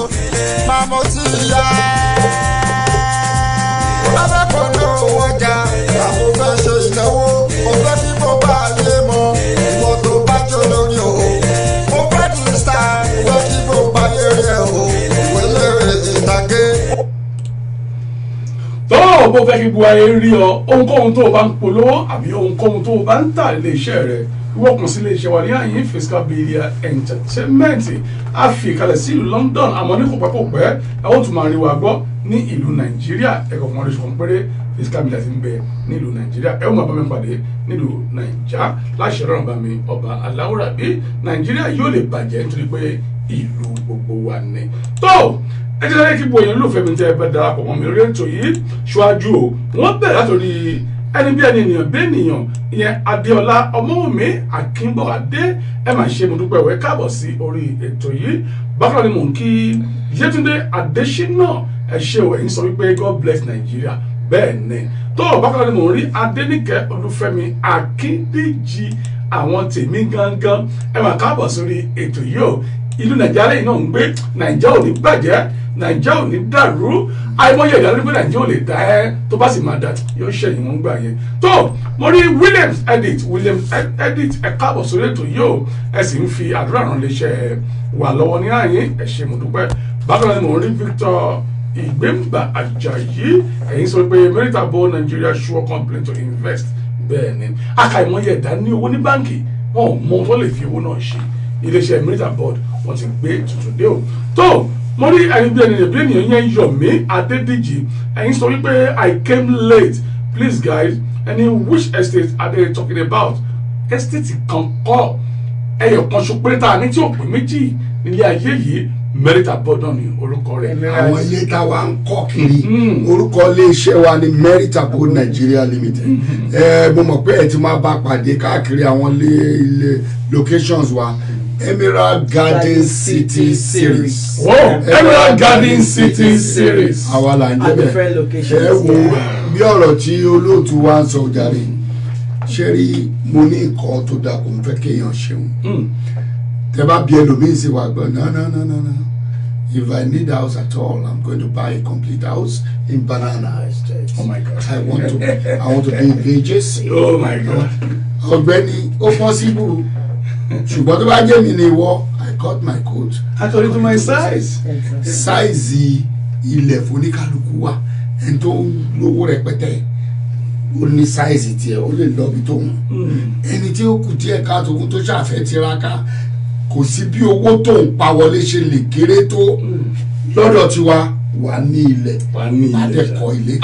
máa mọ́ tí ìyá. Abẹ́kọ̀ọ́ polówó ọjà, àwọn fẹ́ ṣe ìnáwó. Mo fẹ́ kí gbogbo ayé mọ̀, ìwọ tó bá jó lórí o. Mo fẹ́ kí star, mo fẹ́ kí gbogbo ayé rẹ̀ o. Ìwé lérè ìtàgé. tó o bó fẹ́ kí bu ayé rí ọ ohunkóhun tó o bá ń polówó àbí ohunkóhun tó o bá ń tà ilé iṣẹ́ rẹ̀ wọ́pọ̀ sí ilé iṣẹ́ wa ní àyín Fiscal Media Entertainment a fi ìkàlẹ̀ sí ìlú London àmọ́ ní kò pẹ́ kò pẹ́ ẹ ó tún máa rí wa gbọ́ ní ìlú Nàìjíríà ẹ̀kọ́ kan lóṣù kan péré Fiscal Media ti ń bẹ ní ìlú Nàìjíríà ẹ ó máa bá mi pàdé nílùú Nàìjà láṣẹ rọrùn bá mi ọba aláwòrán bí Nàìjíríà yóò lè bàjẹ́ nítorí pé ìlú gbogbo wa ní. tó ẹ ti lẹ́yìn kí bu èèyàn lófẹ́ mi tẹ́ ẹ bẹ́ darapọ̀ mọ́ mi rí ètò yìí ṣáájú o wọ́n bẹ̀rẹ̀ látòrí ẹni bí ẹni ènìyàn bí ènìyàn ìyẹn Adéọlá Ọmọwùmí Akínbọ̀adé ẹ máa ṣe mo dúpẹ́ ìwé káàbọ̀ sí orí ètò yìí bákan ni mò ń kí Yétúndé Adéṣínà ẹ ṣé o ẹ̀yin sọ wípé God bless Nigeria bẹ́ẹ̀ ni tó bákan ni mò ń rí Adéníkẹ́ Olúfẹ́mi Akíndíjì àwọn tèmi gangan ẹ máa káàbọ̀ sórí ètò yìí o ìlú Nàìjíríà lẹ́yìn náà ń gbé Nàìjíríà ò ní bàjẹ́ Nàìjíríà ò ní dàrú àìmọye ìdálórí pé Nàìjíríà ò lè dá ẹ tó bá sì máa dà yóò ṣẹ̀yìn wọn gbà yẹn tó mo rí Williams edit ẹ káàbọ̀ sórí ètò yìí o ẹ sì ń fi àdúrà ràn léṣe wà lọ́wọ́ ní àyín ẹ ṣé mo dúpẹ́ bákan náà ni mo rí Victor Ìgbéǹgbà Àjàyí ẹ̀yin sọ pé Merit Abode Nigeria sure complain to invest bẹ́ẹ̀ ni àkàìmọye ẹ̀dá ní owó ní báǹkì wọn ò mọ tó lè fi owó náà ṣe iléeṣẹ́ Merit Abode wọ́n ti gbé tuntun dé o tó mo rí ẹni bí ènìyàn yẹn Yomi Adédìjì ẹ̀yin sọ wípé I came late please guys any which estate are they talking about estate kan kọ́ ẹyọ kan ṣùgbọ́n tá a ní tí ò pé méjì nílé ayé yìí Merita Board ni orúkọ rẹ̀. àwọn ilé táwa ń kọ́ kiri orúkọ iléeṣẹ́ wa ni Merita Board Nigeria Limited mo mọ̀ pé ẹ ti máa bá pàdé káàkiri àwọn ilé locations wa Emerald Garden City Series. Oh, Emerald Garden City Series. àwa là ń jẹ́ bẹ́ẹ̀ ẹ wo bí ọ̀rọ̀ tí olóòtú wa ń sọ jàre ṣe rí mo ní nǹkan tó dáa kò ń fẹ́ kéèyàn ṣeun tẹ bá bí ẹlòmíín sí wa gbọ́ no if I need a house at all I'm going to buy a complete house in Banana Estate. Oh my God. I want to be in Pages. Oh my God. ọ̀gbẹ́ni ó possible ṣùgbọ́n tó bá jẹ́ mi ni ìwọ I cut my coat According to my size. sáìzì ilẹ̀ foníkálukú wa ẹni tó lówó rẹpẹtẹ ó ní sáìzì tiẹ̀ ó lè lọ bí tó ń ẹni tí ó kù díẹ̀ káàtó kó tó ṣàfẹ́ tiraka kò sí bí owó tó ń pa wọlé ṣe lè kéré tó lọ́dọ̀ tiwa wà ní ilẹ̀ adẹ́kọ̀ ilé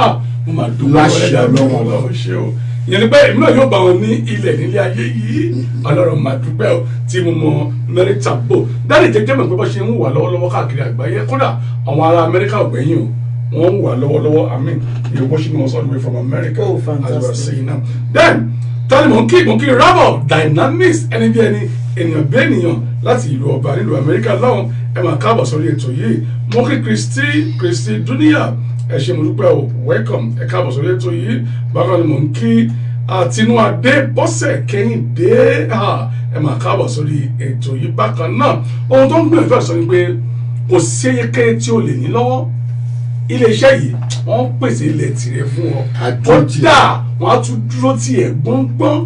mo máa dùn wọ́n ẹ̀dá lọ́wọ́ ṣe o ìyẹn ni pé èmi náà yóò bá wọn ní ilẹ̀ nílé ayé yìí Ọlọ́run máa dúpẹ́ o tí mo mọ Merita Board dáàdì jẹjẹ mọ̀ pé bá ṣe ń wà lọ́wọ́lọ́wọ́ káàkiri àgbáyé kódà àwọn ará Amẹ́ríkà ọ̀gbẹ́yìn o wọ́n ń wà lọ́wọ́lọ́wọ́ I mean you're watching us all the way from America Oh, fantastic. as we are saying now then tọ́lí mò ń kí Rabo Dynamics ẹni bí ẹni ènìyàn bí ènìyàn láti ìlú ọba nílùú Amẹ́ríkà lọ́hùn ẹ máa káàbọ̀ sórí ètò yìí mo kí Kristi Dúníyà ẹ ṣé mo dúpẹ́ o welcome ẹ káàbọ̀ sórí ètò yìí bákan ni mò ń kí Tinúadé Bọ́sẹ̀ Kẹ́hìndé ẹ máa káàbọ̀ sórí ètò yìí bákan náà ohun tó ń gbìyànjú àti sọ ni pé kò sí eyíkéyìí tí o lè ní lọ́wọ́ iléeṣẹ́ yìí wọ́n pèsè ilẹ̀ tirẹ̀ fún ọ kódà wọ́n á tún dúró tì ẹ́ gbọ́ngbọ́n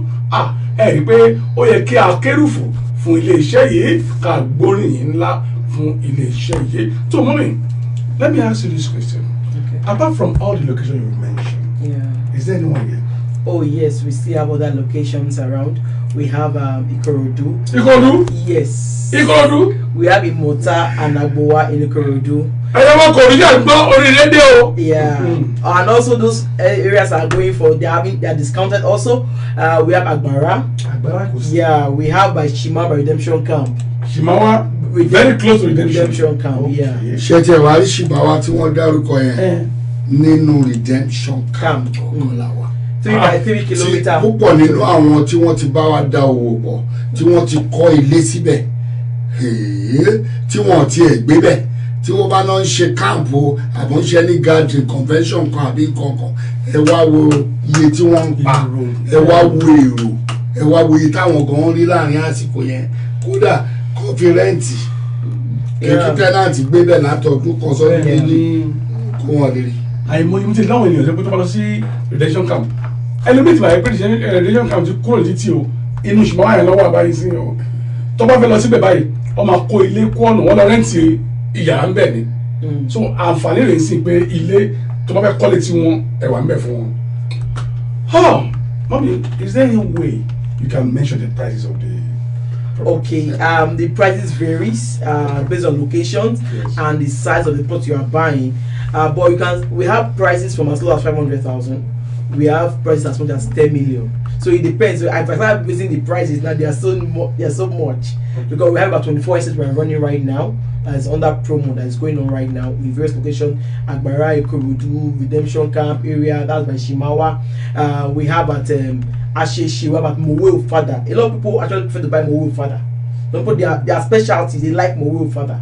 ẹ rí i pé ó yẹ kí a kérùfù fún iléeṣẹ́ yìí ká gbóríyìn ńlá fún iléeṣẹ́ yìí tó mọ́ mi let me ask you this question apart from all the locations you mentioned is there anyone here? Oh yes, we still have other locations around. We have Ikorodu. Ikorodu? Yes. Ikorodu? We have Imota and Agbowa in Ikorodu. Yeah. And also those areas are going for they are discounted also. We have Agbara. Yeah, we have by Shimawa Redemption Camp. Shimawa very close to Redemption Camp. Yeah. ṣé tí ẹ wá rí Shimawa tí wọ́n dárúkọ yẹn nínú Redemption Camp ọ̀kan la wà. 3 by 3 kilometers. púpọ̀ nínú àwọn tí wọ́n ti bá wa dá owó pọ̀ tí wọ́n ti kọ́ ilé síbẹ̀ tí wọ́n ti ẹ̀ gbé bẹ̀ tí wọ́n bá náà ń ṣe káàmpù àbọ̀ ń ṣe ní gathering convention kan àbí kankan ẹ wá wo iye tí wọ́n ń pa ẹ wá wo èrò ẹ wá wo iye táwọn gan rí láàrin àsìkò yẹn kódà kọfírẹ́ǹtì kí tẹ́nàtì gbé bẹ̀ látọ̀dún kan sọ́dún méjì kó wọ́n lè rí. àìmọye mo ti láwọn ènìyàn tó bá lọ sí Redemption Camp ẹlòmíì tí wàá pè ní Redemption Camp ti kúrò létí o inú Shimawa yẹn lọ́wọ́ àbáyé sí o tó bá fẹ́ lọ síbẹ̀ báyìí wọ́n máa kó ilé kó ọ̀nà wọn lọ rẹ́ǹtì ìyàrá ń bẹ̀ ni so àǹfààní rẹ̀ ń sìn pé ilé tó bá fẹ́ kọ́lé tí wọ́n ẹ̀wà ń bẹ̀ fún wọn. Mommy, is there any way you can mention the prices of the Okay, the prices varies based on locations and the size of the plot you are buying. But we have prices from as low as 500,000. We have prices as much as 10 million. So it depends. So if I start raising the prices now, they are so much because we have about 24 estates we're running right now. It's under promo that is going on right now in various locations: Agbara, Ikorodu, Redemption Camp area. That's by Shimawa. We have at Asheshi. We have at Mowe Fada. A lot of people actually prefer to buy Mowe Fada. Some people their specialty, they like Mowe Fada.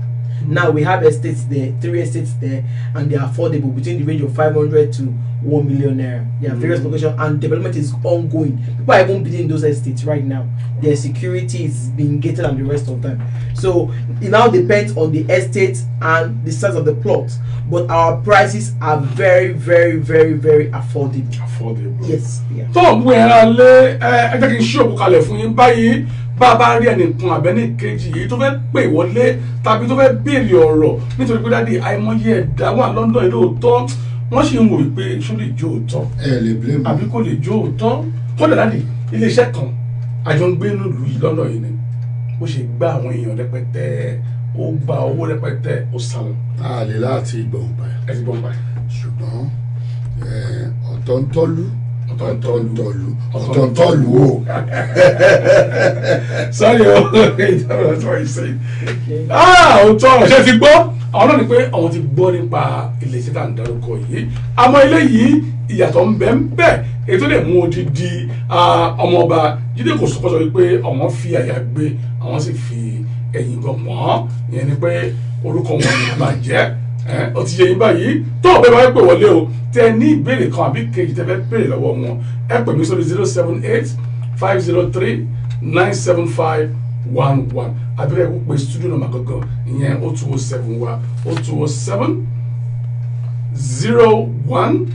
Now we have estates there, 3 estates there, and they are affordable between the range of 500 to 1 million naira. There are various locations, and development is ongoing. People are even bidding those estates right now. Their security is being gated and the rest of them. So it now depends on the estate and the size of the plot. But our prices are very, very, very, very affordable. Affordable. Yes. Yeah. tó mú ẹran lé ẹ jẹ́ kí n ṣí òkú kalẹ̀ fún yín báyìí bá rí ẹnìkan àbẹ́ni kejì yìí tó fẹ́ pè wọlé tàbí tó fẹ́ béèrè ọ̀rọ̀ nítorí pé dáàdi àìmọye ẹ̀dá wà London ìlú òótọ́ wọ́n sì ń wò wípé ṣó lè jó òótọ́ àbí kò lè jó òótọ́ kódà dáàdi iléeṣẹ́ kan àjọ ń gbé nílùú yìí London yìí ni ó ṣe gbá àwọn èèyàn rẹpẹtẹ ó gba owó rẹpẹtẹ ó sálọ. a lè láti gbọ̀n pa ẹ̀. ẹ ti gbọ́n pa ẹ̀. ṣùgbọ́n ọ̀tọ̀ ń tọ́lú ọ̀tọ̀ ń tọ́lú ọ̀tọ̀ ń tọ́lú o. sorry o that's what you say. Ó tọ́ ṣe ti gbọ́ àwọn náà ni pé àwọn ti gbọ́ nípa ilé iṣẹ́ tá à ń dárúkọ yìí àmọ́ ilé yìí ìyàtọ̀ ń bẹ ń bẹ ètò lè mú odidi ọmọọba Jídé Kòsókó wípé àwọn fi àyà gbé àwọn sì fi ẹ̀yìn gan pọ́n ìyẹn ni pé orúkọ wọn ni bàjẹ́ ó ti yẹ yín báyìí tó o bẹ́ẹ̀ bá pè wọlé o tẹ ní ìbéèrè kan àbí kejì tẹ fẹ́ béèrè lọ́wọ́ wọn ẹ pè mí sórí 078-503-97511 àbí ẹ kó pe studio number gangan ìyẹn 0207 wa 0207 01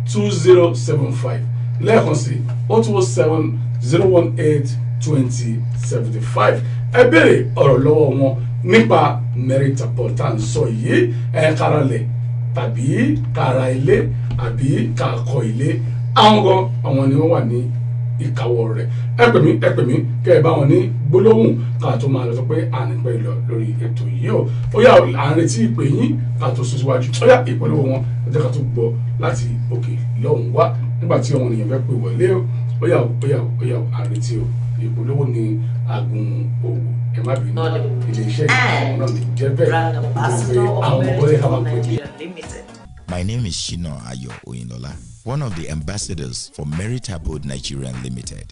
182075 lẹ́ẹ̀kan sí 0207 018 2075 ẹ béèrè ọ̀rọ̀ lọ́wọ́ wọn nípa Meritaport sọ yìí káralẹ̀ tàbí kára ilé àbí kákọ́ ilé àwọn ni wọ́n wà ní ìkáwọ́ rẹ̀ ẹ pè mí kẹ́ ẹ bá wọn ní gbólóhùn ká tó máa lọ sọ pé à ní pẹ́ lọ lórí ètò yìí o ó yá à ń retí ìpè yín ká tó sún síwájú ó yá ìpolówó wọn ẹ jẹ́ ká tó gbọ́ láti òkè lọ́hùn wá nígbà tí àwọn ènìyàn fẹ́ pè wọlé o ó yá à ń retí o ìpolówó ni agun òwò ẹ má bínú ilé iṣẹ́ ìgbà náà ní jẹ́ bẹ́ẹ̀ àwọn ọ̀rẹ́ ká máa pè mí. My name is Shina Ayo Oyinlola, one of the ambassadors for Meritaport Nigerian Limited.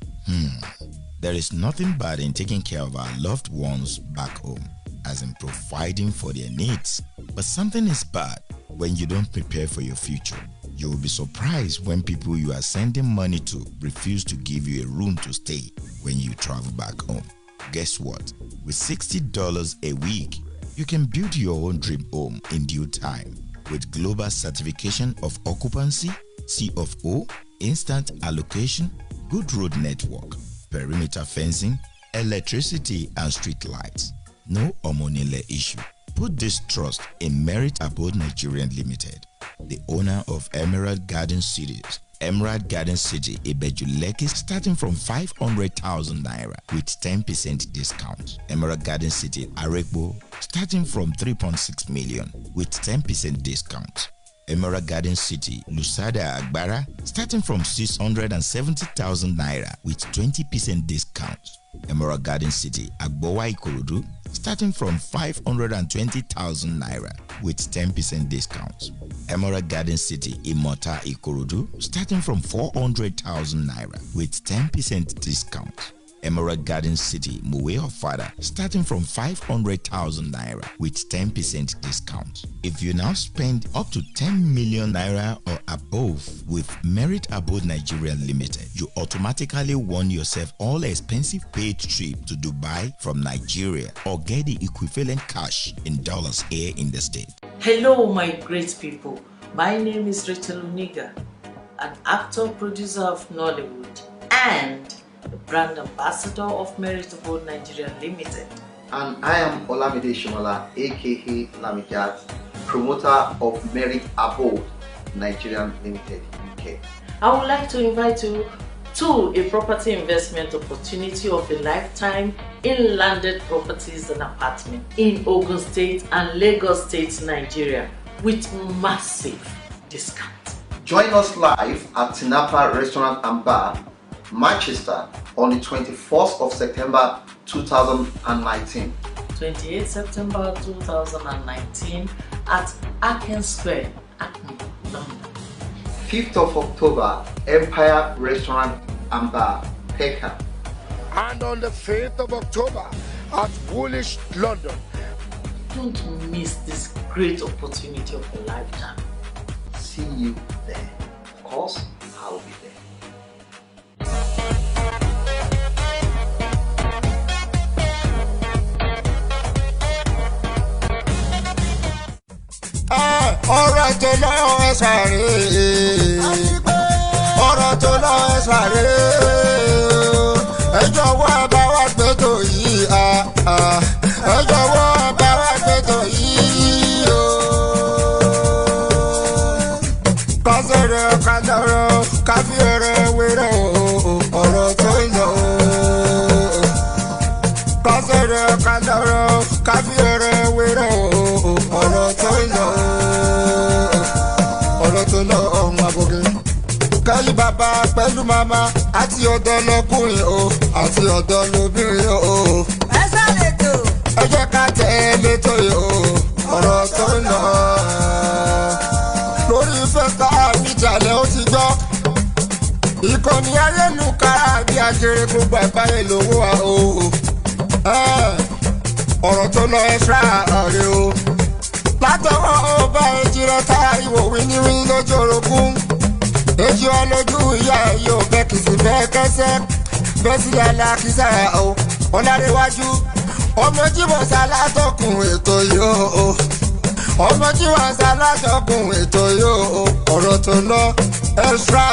There is nothing bad in taking care of our loved ones back home, as in providing for their needs. But something is bad when you don't prepare for your future. You will be surprised when people you are sending money to refuse to give you a room to stay when you travel back home. Guess what? With $60 a week, you can build your own dream home in due time. With global certification of occupancy, CFO, instant allocation, good road network, perimeter fencing, electricity and street lights. No Omonile issue. Put this trust in Meritaport Nigerian Limited, the owner of Emerald Garden Cities. Emerald Garden City, Ibejuleki, starting from 500,000 naira with 10% discount. Emerald Garden City, Arekbo, starting from 3.6 million with 10% discount. Emerald Garden City, Lusada Agbara, starting from 670,000 naira with 20% discount. Emerald Garden City, Agbowa Ikorodu, starting from 520,000 naira with 10% discount. Emerald Garden City, Imota Ikorodu, starting from 400,000 naira with 10% discount. Emerald Garden City, Muwe Ofada, starting from 500,000 naira with 10% discount. If you now spend up to 10 million naira or above with Meritaport Nigeria Limited, you automatically won yourself all expensive paid trip to Dubai from Nigeria or get the equivalent cash in dollars here in the state. Hello, my great people. My name is Rachel Uniga, an actor, producer of Nollywood, and the brand ambassador of Meritaport Nigeria Limited. And I am Olamide Shimola, aka Lamigat, promoter of Meritaport Nigeria Limited UK. I would like to invite you to a property investment opportunity of a lifetime in landed properties and apartments in Ogun State and Lagos State, Nigeria, with massive discount. Join us live at Tinapa Restaurant and Bar, Manchester, on the 21st of September 2019. 28 September 2019 at Aken Square, Acme, London. 5th of October, Empire Restaurant and Bar, Peckham. And on the 5th of October at Woolwich, London. Don't miss this great opportunity of a lifetime. See you there. Of course, I'll be there. ọ̀rọ̀ tó lọ ẹ sáré ọ̀rọ̀ tó lọ ẹ sáré ẹ jọ̀wọ́ bá wa gbé tó yìí ẹ jọ̀wọ́ bá wa gbé tó yìí o. kásẹ̀rẹ̀ kádàrọ̀ káfíẹ̀rẹ̀ wẹ̀rẹ̀ o ọ̀rọ̀ tó lọ ọ̀rọ̀ kábí ọ̀rọ̀ wéré o ọ̀rọ̀ tó lọ ọ̀hún àbòkè. kẹ́yìn bàbá pẹ̀lú màmá àti ọ̀dọ́ lọ́kùnrin o àti ọ̀dọ́ lóbìnrin o. ẹ sáré tó. ẹ jẹ́ ká tẹ̀ létò yìí o ọ̀rọ̀ tó lọ. lórí fẹ́ta níjàlẹ̀ ó ti gbọ́. ìkànnì ayélujára bí ajere gbogbo àgbáyé lówó wa o. ọ̀rọ̀ tó lọ extra ọ̀rẹ́ o. látọwọ́ ọba èjìrẹ́ tá ìwò wíníwí lójú orogún. èjì ọlójú ìyá yóò bẹ́ kìsì bẹ́ẹ̀ kẹsẹ́ bẹ́ẹ̀ sí alákìsà o. ọ̀làríwájú ọmọ jíbọ̀ sálátọ̀kùn ètò yóò. ọmọ jíbọ̀ sálátọ̀kùn ètò yóò. ọ̀rọ̀ tó lọ extra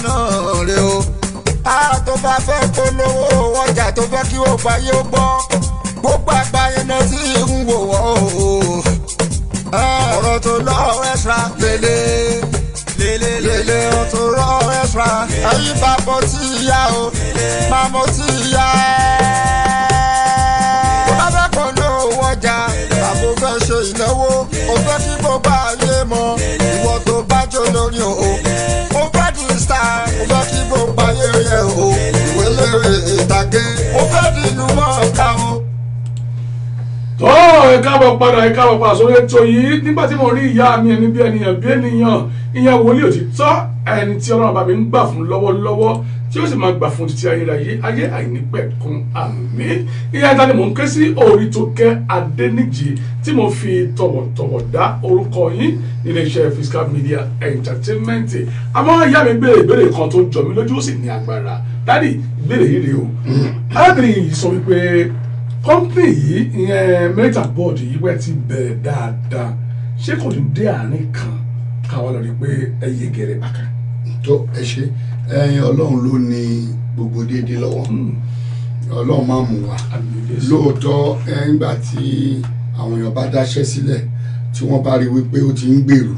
náà rè o. tó bá fẹ́ polówó ọjà tó fẹ́ kí ó báyé ó gbọ́ gbogbo àgbáyé náà tí ń wò wọ́ o. ọ̀rọ̀ tó lọ extra lélẹ̀ ọ̀rọ̀ tó lọ extra ẹ̀yin bàbá tí ìyá o màmá tí ìyá tó bá fẹ́ polówó ọjà àbò fẹ́ ṣe ìnáwó ó fẹ́ kí gbogbo ayé mọ̀ ìwọ tó bá jó lórí o. ó fẹ́ di star ó fẹ́ kí gbogbo ayé yẹ o ìwé lérè ìtàgé ó fẹ́ di inú mọ́ ọ̀ka o. tó ẹ káàbọ̀ padà sórí ètò yìí nígbà tí mo rí ìyá mi ẹni bí ènìyàn ìyẹn wòlíì òtítọ́ ẹni tí ọlọ́run bàbá mi ń gbà fún lọ́wọ́lọ́wọ́ tí ó sì máa gbà fún títí ayé àìnípẹ̀kun àmín. ìyá ìta ni mò ń ké sí Orítókẹ́ Adéníjì tí mo fi tọ̀wọ̀tọ̀wọ̀ dá orúkọ yín nílé iṣẹ́ Fiscal Media Entertainment. àmọ́ ìyá mi béèrè ìbéèrè kan tó jọ mí lójú ó sì ní agbára. dádì ìbéèrè yìí rèé o. arábìnrin yìí sọ wípé kọ́ńpì yìí ìyẹn mẹ́ta bọ́ọ̀dù yìí wẹ́ ti bẹ̀rẹ̀ dáadáa ṣé kò ní dé àárín kan káwọn lọ rí pé ẹ yé gẹ̀rẹ́ bàkà. tó ẹ ṣe ọlọ́run ló ní gbogbo déédéé lọ́wọ́ ọlọ́run máa mú wa lóòótọ́ nígbà tí àwọn èèyàn bá dáṣẹ́ sílẹ̀ tí wọ́n bá rí wípé ó ti ń gbèrú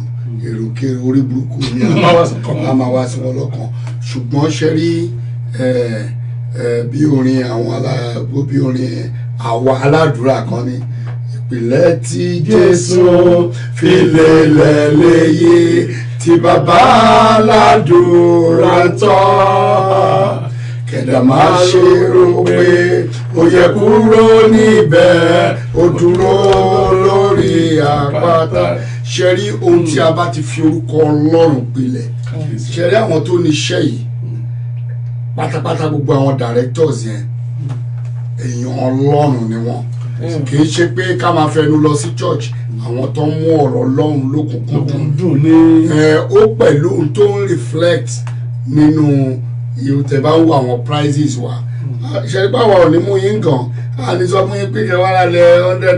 èròkèrè orí burúkú ní a máa wá sí wọn lọ́kàn ṣùgbọ́n ṣe rí bí orin àwọn bí orin àwa aládùúrà kan ní ìpìlẹ̀ tí Jésù fi lélẹ̀ léyè tí bàbá aládùúrà tọ́ kẹ̀dà máa ṣe rò pé ó yẹ kúrò níbẹ̀ ó dúró lórí àpáta ṣe rí ohun tí a bá ti fi orúkọ Ọlọ́run pilẹ̀ ṣe rí àwọn tó níṣẹ́ yìí pátápátá gbogbo àwọn directors yẹn èèyàn Ọlọ́run ni wọ́n kì í ṣe pé ká máa fẹnu lọ sí church àwọn tó ń mú ọ̀rọ̀ Ọlọ́run lókùnkúndùn ní ó pẹ̀lú ohun tó ń reflect nínú ìrùtẹ̀ bá wù àwọn prizes wa ṣe báwa ò ní mú yín gan a ní sọ fún yín pé kẹwàá lálẹ́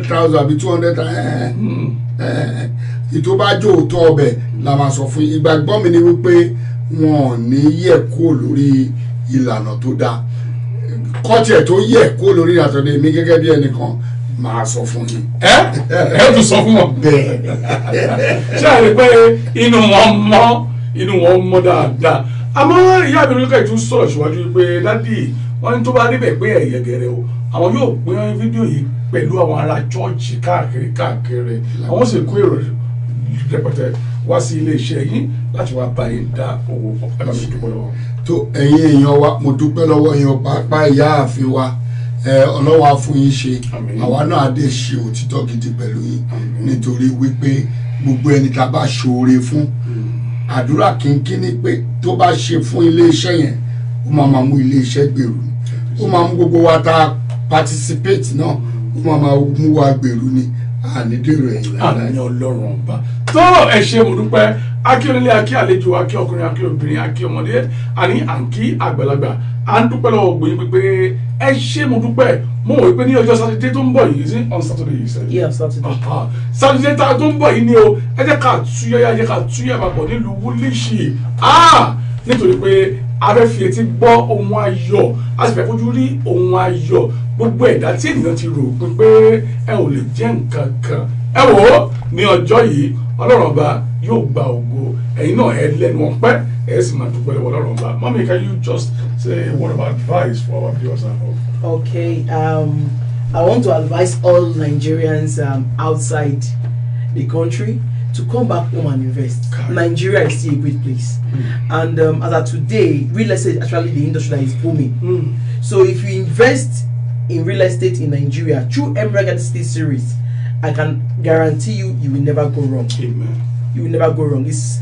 100,000 àbí 200,000 ìtò bá jó òótọ́ ọbẹ̀ la máa sọ fún yín ìgbàgbọ́ mi ni wípé wọn ò ní yẹ̀ kúrò lórí ìlànà tó dáa kọ́tẹ̀ tó yẹ̀ kúrò lórí ìlànà tó dáa mi gẹ́gẹ́ bí ẹnìkan máa sọ fún yín. ẹ tún sọ fún wọn. bẹ́ẹ̀ ṣé àlè pé inú wọn mọ́ dáadáa àmọ́ ìyá mi lókè tún sọ̀rọ̀ síwájú pé dádì wọ́n ní tó bá níbẹ̀ pé ẹ̀yẹ gẹ̀rẹ́ o àwọn yóò pín fídíò yìí pẹ̀lú àwọn ará chọ́ọ̀chì káàkiri àwọn sì kó èrò rẹpẹtẹ wá sí iléeṣẹ́ yín láti wá bá yín dá owó ẹ bá mi dúpẹ́ lọ́wọ́. tó ẹ̀yin èèyàn wa mo dúpẹ́ lọ́wọ́ yín pàápàá ìyá àfin wa ọlọ́wọ́ á fún yín ṣe àwa náà á dé ṣe òtítọ́ gidi pẹ̀lú yín nítorí wípé gbogbo ẹni tá a bá ṣoore fún àdúrà kínkínní pé tó bá ṣe fún iléeṣẹ́ yẹn ó máa mú iléeṣẹ́ gbèrú ni ó máa mú gbogbo wa tá a participate náà ó máa mú wa gbèrú ni ànídèrò ẹ̀yìn lára. àmì Ọlọ́run ọba tó ẹ ṣé mo dúpẹ́ akí onílé akí àlejò akí ọkùnrin akí obìnrin akí ọmọdé àní àǹkí àgbàlagbà à ń dúpẹ́ lọ́wọ́ gbòyìn pé ẹ ṣé mo dúpẹ́ mo wò pé ní ọjọ́ sátidé tó ń bọ̀ yìí sí on Saturday yìí sẹ́yìn. Yeah, Saturday. Sátidé tó ń bọ̀ yìí ni o ẹ jẹ́ ká túyẹ́ papọ̀ nílùú Wúlíṣì nítorí pé a fẹ́ fi etí gbọ́ ohun ayọ̀ a sì fẹ́ fojú rí ohun ayọ̀ gbogbo ẹ̀dá tí ènìyàn ti rò pé ẹ ò lè jẹ́ nǹkan kan ẹ wò ó ní ọjọ́ yìí ọlọ́run ọba yóò gba ògo ẹ̀yin náà ẹ lẹ́nu ọpẹ́ ẹ sì máa dúpẹ́ lọ́wọ́ ọlọ́run ọba. Mommy, can you just say a word of advice for our viewers at home? Okay, I want to advise all Nigerians outside the country to come back home and invest. Nigeria is still a great place, and as of today, real estate actually the industry that is booming. So if you invest in real estate in Nigeria through Emirate State Series, I can guarantee you will never go wrong. Amen. You will never go wrong. It's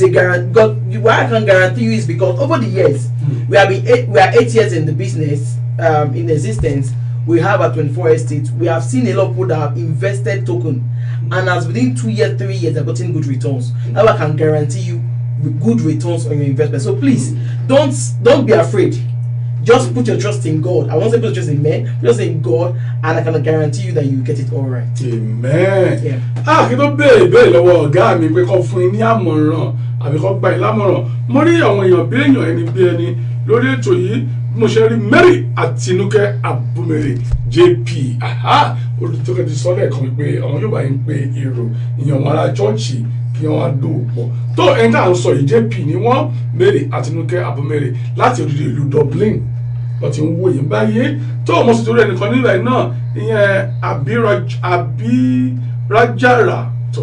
a guarantee. Why I can guarantee you is because over the years we are 8 years in the business, in existence. We have a 24 estates. We have seen a lot of people that have invested token, and as within 2 years, 3 years, they've gotten good returns. Now I can guarantee you good returns on your investment. So please don't be afraid. Just put your trust in God. I won't say put your trust in men, put your trust in God, and I can guarantee you that you get it all right. Amen. Yeah. Kí ló béèrè lọ́wọ́ ọ̀gá mi pé kó fún yín ní àmọ̀ràn àbí kó gba yín lámọ̀ràn. Mo rí àwọn èèyàn bí èèyàn ẹni bí ẹni lórí ètò yìí. Mo ṣe rí Mary Àtinúkẹ́ Abúmèrè JP. Olùtọ́kẹ́ ti sọ lẹ́ẹ̀kan pé àwọn yóò bá yín pé èrò ìyàn wọn ará chọ́ọ̀chì kí wọ́n á dùn pọ̀. Tó ẹni tá à ń sọ yìí JP ni wọ́n Mary Àtinúkẹ́ Abúmèrè láti odidi ìlú Dublin. Wọ́n ti ń wo yìí báyìí. Tó mo sì torí ẹnìkan nígbà yìí náà ìyẹn Abirajara tó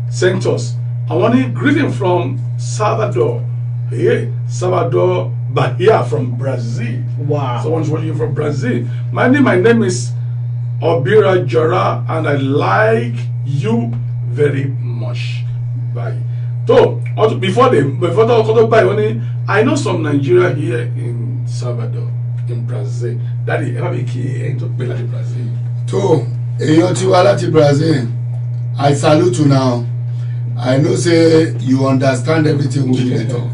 Santos. Àwọn ní greeting from Salvador. Salvador Bahia from Brazil. Wow. Someone's watching from Brazil. My name is Obira Jara, and I like you very much. Bye. So, before they buy money, I know some Nigeria here in Salvador, in Brazil. Daddy, ever be key to pay like Brazil. So, èèyàn tí wá láti Brazil, I salute you now. I know say you understand everything we dey talk.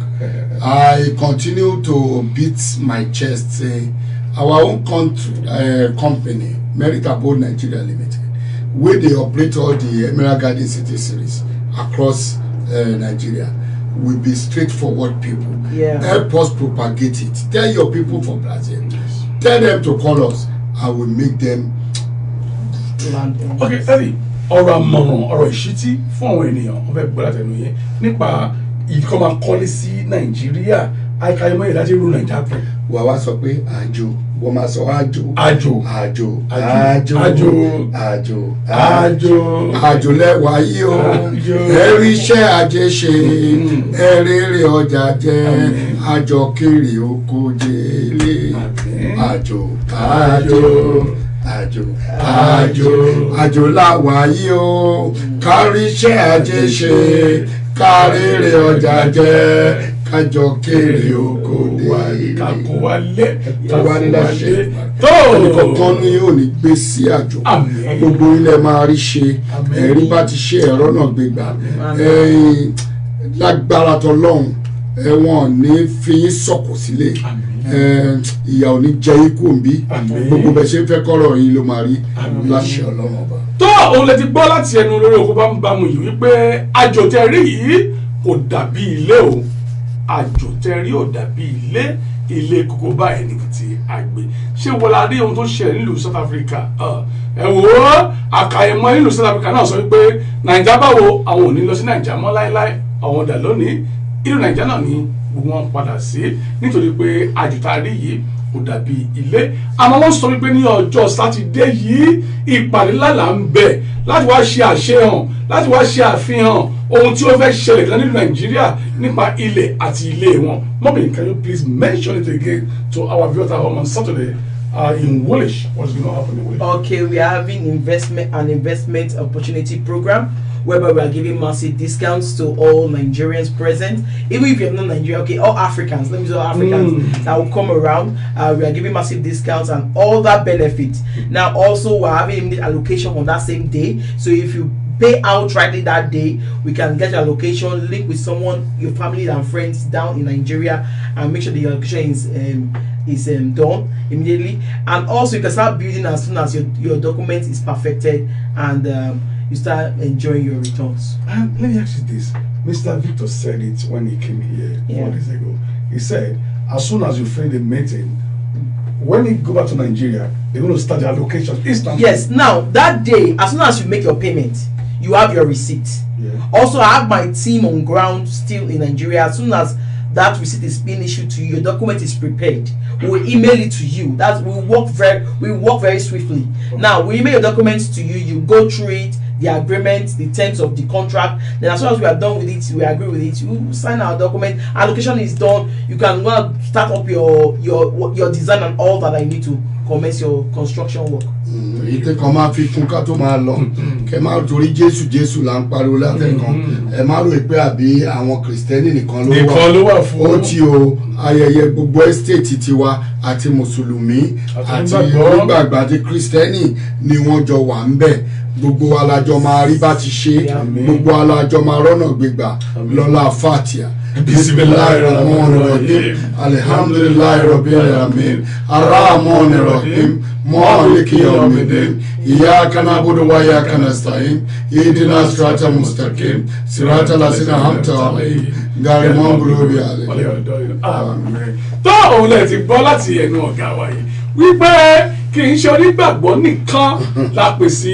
I continue to beat my chest say our own company, Merit Abode Nigeria Limited, where they operate all the Emerald Garden City series across Nigeria, will be straightforward people. Yeah. Help us propagate it. Tell your people from Brazil. Tell them to call us. I will make them. Okay, Eddie. Ọ̀rọ̀ àmọ̀ràn ọ̀rọ̀ ìṣítí fún àwọn ènìyàn wọ́n fẹ́ gbọ́ látẹnu yẹn nípa ìkọ́ máa kọ́lé sí Nàìjíríà àìkàyọmọ́ ìdájọ́ ìlú Nàìjíríà pẹ̀. Wà wá sọ pé àjò wọ́n máa sọ àjò lẹ́wà yìí o ẹ̀rí iṣẹ́ ajé ṣe ẹ̀rẹ́rẹ́ ọjà jẹ́ àjọ kiri oko jẹ́lé àjò làwà yìí o kárí iṣẹ́ ajé ṣe kárẹ́rẹ́ ọjà jẹ́ kájọ kéré oko wálé tó ẹnìkọ̀ọ̀kan ní yóò ní gbé sí àjò gbogbo ilẹ̀ máa rí ṣe ẹ̀rí bá ti ṣe ẹ̀rọ náà gbégbá lágbára tọlọ́hun ẹ̀wọ̀n ní fi yín sọ̀kò sílé ìyà ò ní jẹ ikú òǹbí gbogbo bẹ ṣe ń fẹ́ kọ́rọ̀ yín ló máa rí láṣẹ Ọlọ́run ọba. tó òun lè ti gbọ́ láti ẹnu lórí oko bámúbámú yìí wípé àjò tẹ rí yìí kò dàbí ilé o àjò tẹ rí ò dàbí ilé kókó báyìí ní ti àgbè ṣé wọ́n la rí ohun tó ṣẹlẹ̀ nílùú South Africa ẹ wò ó àkàìmọ̀ nílùú South Africa náà sọ wípé Nàìjíríà báwo àwọn ò ní lọ sí Nàìjíríà mọ́ láéláé àwọn ọ̀dà lónìí ìlú Nàìjíríà náà ni gbogbo wọn padà sí nítorí pé àjò tá a rí yìí kò dàbí ilé àmọ́ wọ́n sọ wípé ní ọjọ́ sátidé yìí ìpàdé lálà ń bẹ láti wá ṣe àṣehàn láti wá ṣe àfihàn ohun tí ó fẹ́ ṣẹlẹ̀ kan nínú Nàìjíríà nípa ilẹ̀ àti ilé wọn. Mommy, can you please mention it again to our viewers at home on Saturday in Woolwich? What's going to happen in Woolwich? Okay, we are having an investment opportunity program whereby we are giving massive discounts to all Nigerians present. Even if you're not Nigerian, okay, all Africans, let me say all Africans that will come around. We are giving massive discounts and all that benefits. Now, also, we're having the allocation on that same day. So if you pay outrightly that day, we can get your location, link with someone, your family and friends down in Nigeria, and make sure the allocation is done immediately. And also, you can start building as soon as your document is perfected and you start enjoying your returns. Let me ask you this. Mr. Victor said it when he came here 4 days ago. He said, as soon as you finish the meeting, when you go back to Nigeria, they're going to start the allocation instantly. Yes, now that day, as soon as you make your payment, you have your receipt. Also, I have my team on ground still in Nigeria. As soon as that receipt is being issued to you, your document is prepared, we will email it to you. That's we work very swiftly. Now we email your documents to you, you go through it, the agreement, the terms of the contract. Then as soon as we are done with it, we agree with it, you sign our document, allocation is done, you can go and start up your design and all that I need to commence your construction work. Ìtẹ́ kan máa fi kún ká tó máa lọ kẹ máa torí Jésù là ń pariwo látẹ̀kan ẹ má rò pé àbí àwọn kìrìsìtẹ́nì nìkan ló wà fún ó ti o ayẹyẹ gbogbo ẹ́stéètì tiwa àti mùsùlùmí àti onígbàgbà àti kìrìsìtẹ́nì ni wọ́n jọ wà ń bẹ̀ gbogbo alájọ máa rí bá ti ṣe gbogbo alájọ máa rọ́nà gbégbà lọ́lá Fatiha. Bismillahirrahmanirrahim. Alhamdulillahirabbil alamin. Arrahmanirrahim. Maliki yawmiddin. Iyyaka na'budu wa iyyaka nasta'in. Ihdinas siratal mustaqim. Siratal ladzina an'amta 'alayhim. Ghayril maghdubi 'alayhim. Àmín. Tó òun lè ti gbọ́ láti ẹnu ọ̀gá wa yìí wípé kì í ṣe onígbàgbọ́ nìkan la pè sí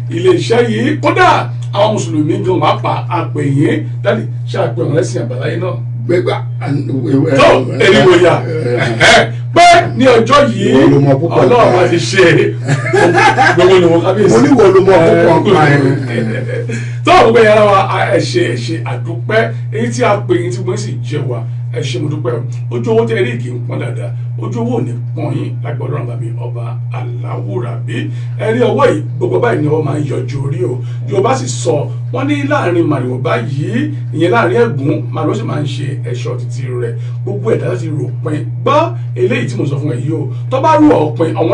ilé-iṣẹ́ yìí kódà àwọn mùsùlùmí gan wà pa àpè yín dáàdì ṣe àpè ọ̀rẹ́ sí àbáláyé náà. Gbégbá tó eriwo ya pé ní ọjọ́ yìí Ọlọ́run máa ti ṣe gbogbo olùwọ́ kábíyèsí. Mo ní wo ló mọ púpọ̀ pa ẹ̀. tó gbogbo yàrá wa ẹ ṣe àdúpẹ́ èyí tí a pè yín tí wọ́n sì jẹ́ wa ẹ ṣe mo dúpẹ́ ojú owó tẹ́lẹ̀ kì í pọ́n dáadáa ojú owó ò ní pọ́n yín lágbọ́dọ̀ ọ̀rọ̀ bàbí ọba Aláwùrábí ẹ̀rí ọwọ́ yìí gbogbo báyìí ni wọ́n máa ń yọjú orí o Yorùbá sì sọ wọ́n ní láàrin màrìwò báyìí ìyẹn láàrin ẹ̀gún màrìwò sì máa ń ṣe ẹ̀ṣọ́ títí rẹ̀ gbogbo ẹ̀dá láti rò pin gbọ́ eléyìí tí mo sọ fún ẹ yìí o tó bá rú ọ̀pin àwọn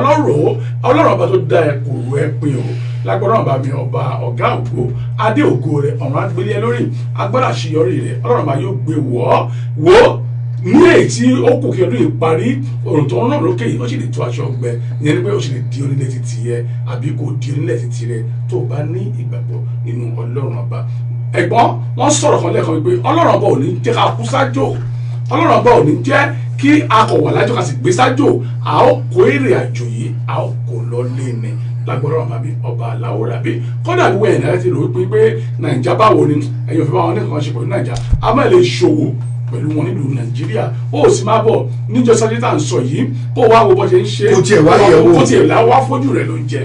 ọlọ́rọ̀ ọba tó dá ẹ kò rú ẹ pin o lágbọ́dọ̀ ọba mi ọba ọ̀gá ògo adé ògo rẹ̀ ọ̀run àgbélé ẹ lórí agbára àṣeyọrí rẹ̀ ọlọ́run ọba yóò gbé wọ́ ní èyí tí ó kù kí ọdún yìí parí òrùn tó ń rán lókè yìí ó sì lè tó aṣọ ọgbẹ ìyẹn ni pé ó sì lè di onílẹ̀ títì yẹ àbí kò di onílẹ̀ títì rẹ tó bá ní ìgbàgbọ́ nínú ọlọ́run ọba ẹ̀gbọ́n wọ́n sọ̀rọ̀ kan lẹ́ẹ̀kan wípé ọlọ́run ọba ò ní jẹ́ ká kú sájò ọlọ́run ọba ò ní jẹ́ kí a kò wà lájò ká sì gbé sájò a ó kó èrè àjò yìí a ó kó lọ lé ní lágbọ́dọ̀ ọba mi ọba Aláwùrábí kódà gbogbo ẹ̀ náà ti rò pé nàìjà báwo ni ẹ̀yin òfin báwọn nìkan ṣe pẹ̀lú nàìjà a máa lè ṣòwò pẹ̀lú wọn nílùú Nàìjíríà ó sì máa bọ̀ níjọ sáré tá à ń sọ yìí kó wá wo bó ṣe ń ṣe kó tiẹ̀ wá fojú rẹ̀ ló ń jẹ